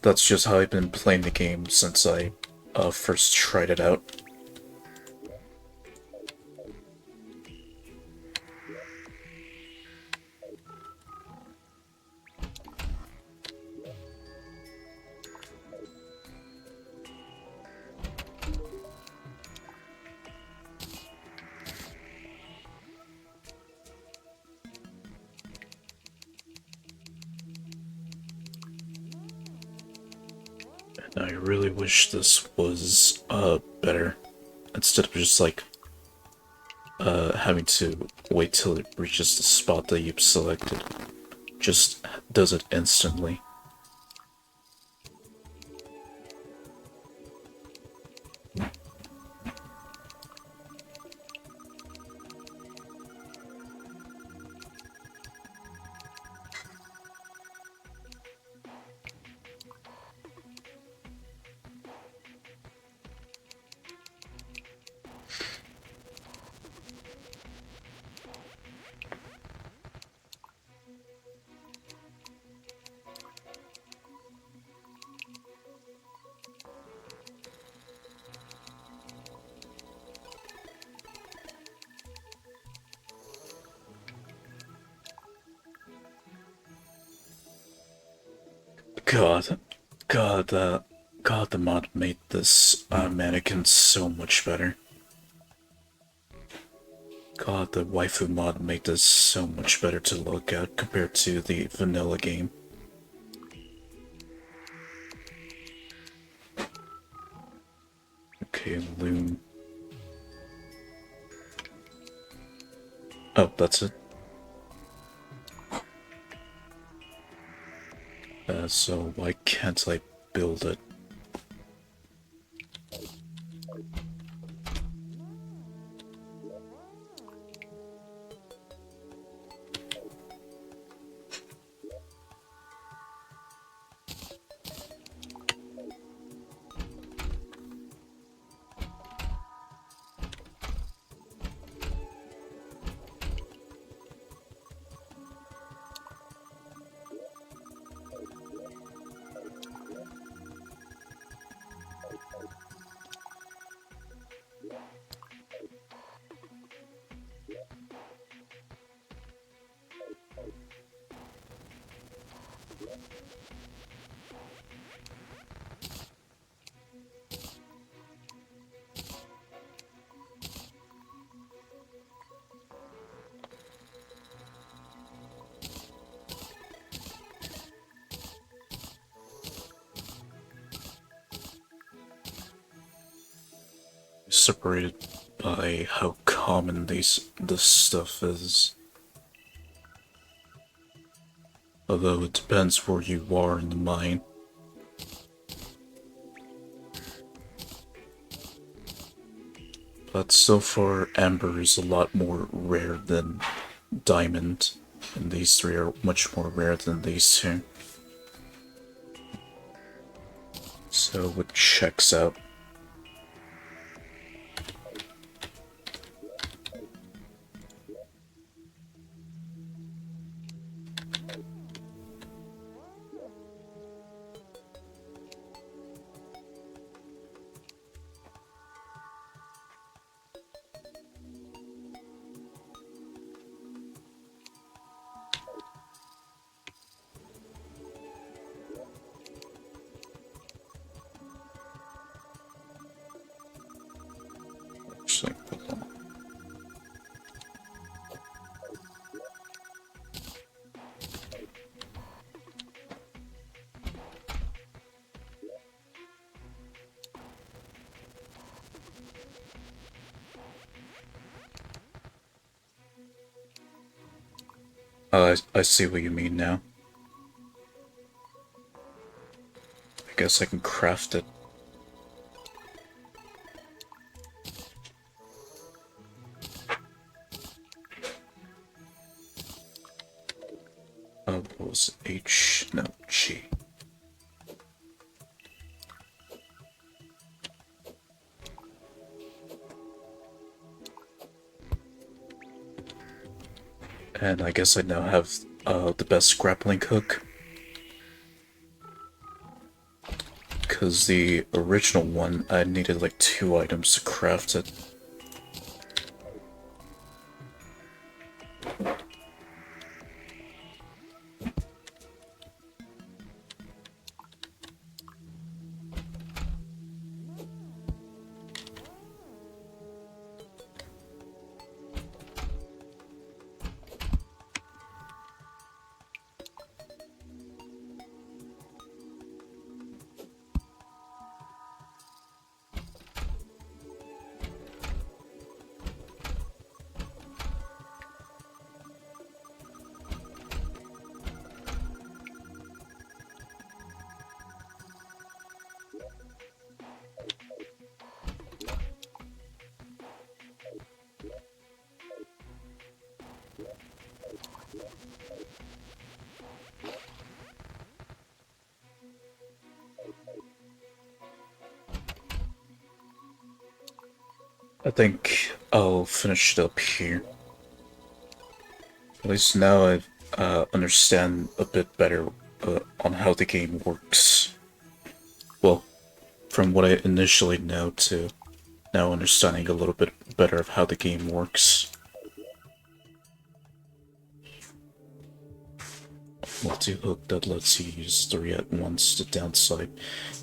That's just how I've been playing the game since I first tried it out. And I really wish this was better, instead of just like having to wait till it reaches the spot that you've selected. Just does it instantly. God, God, God, the mod made this mannequin so much better. God, the waifu mod made this so much better to look at compared to the vanilla game. Okay, loom. Oh, that's it. So why can't I build it? Separated by how common this stuff is. Although it depends where you are in the mine. But so far, amber is a lot more rare than diamond, and these three are much more rare than these two. So it checks out. actually. I see what you mean now. I guess I can craft it. What was it? H? No, G. And I guess I now have the best grappling hook. Because the original one, I needed like 2 items to craft it. I think I'll finish it up here. At least now I understand a bit better on how the game works. Well, from what I initially know to now understanding a little bit better of how the game works. Multi-hook that lets you use 3 at once. The downside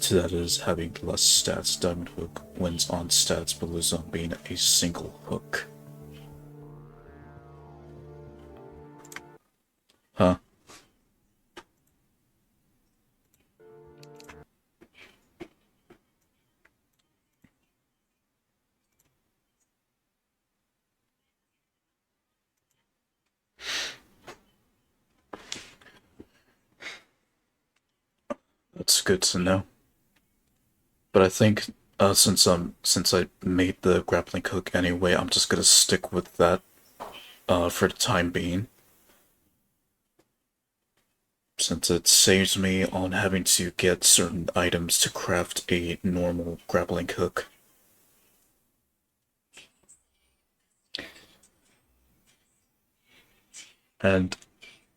to that is having less stats. Diamond hook wins on stats but loses on being a single hook. Huh? That's good to know. But I think since I made the grappling hook anyway, I'm just gonna stick with that for the time being. Since it saves me on having to get certain items to craft a normal grappling hook. And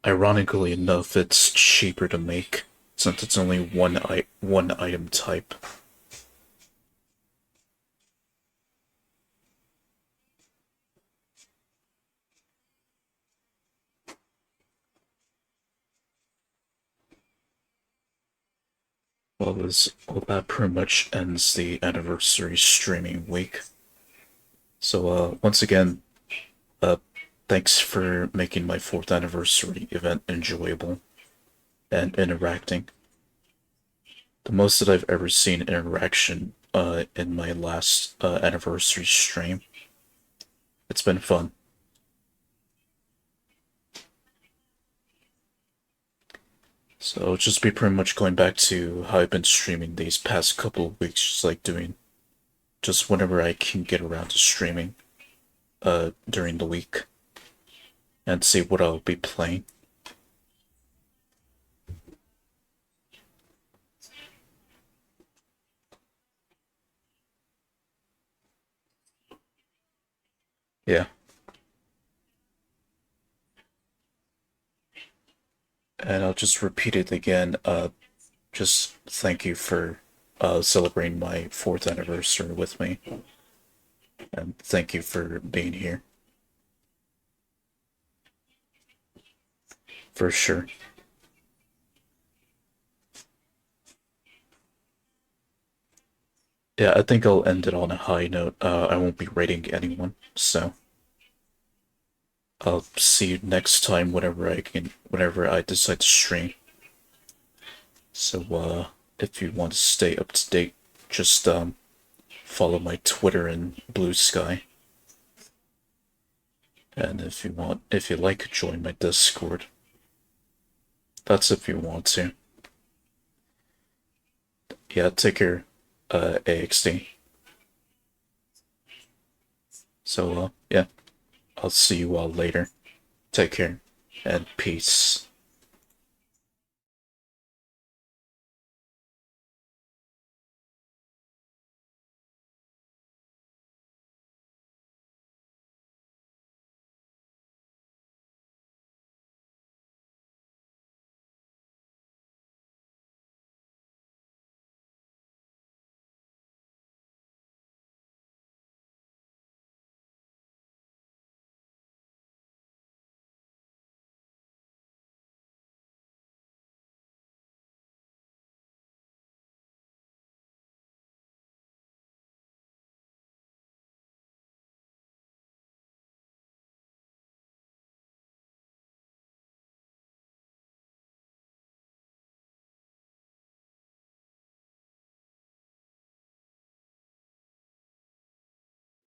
ironically enough, it's cheaper to make since it's only one item type. Well, that pretty much ends the anniversary streaming week. So, once again, uh, thanks for making my 4th anniversary event enjoyable and interacting. The most that I've ever seen interaction in my last anniversary stream. It's been fun. So I'll just be pretty much going back to how I've been streaming these past couple of weeks, just like doing just whenever I can get around to streaming during the week and see what I'll be playing. Yeah. And I'll just repeat it again. Just thank you for celebrating my 4th anniversary with me. And thank you for being here. For sure. Yeah, I think I'll end it on a high note. I won't be rating anyone, so I'll see you next time whenever I decide to stream. So, if you want to stay up to date, just, follow my Twitter and Blue Sky. And if you like, join my Discord. That's if you want to. Yeah, take care, AXD. So, yeah, I'll see you all later. Take care, and peace.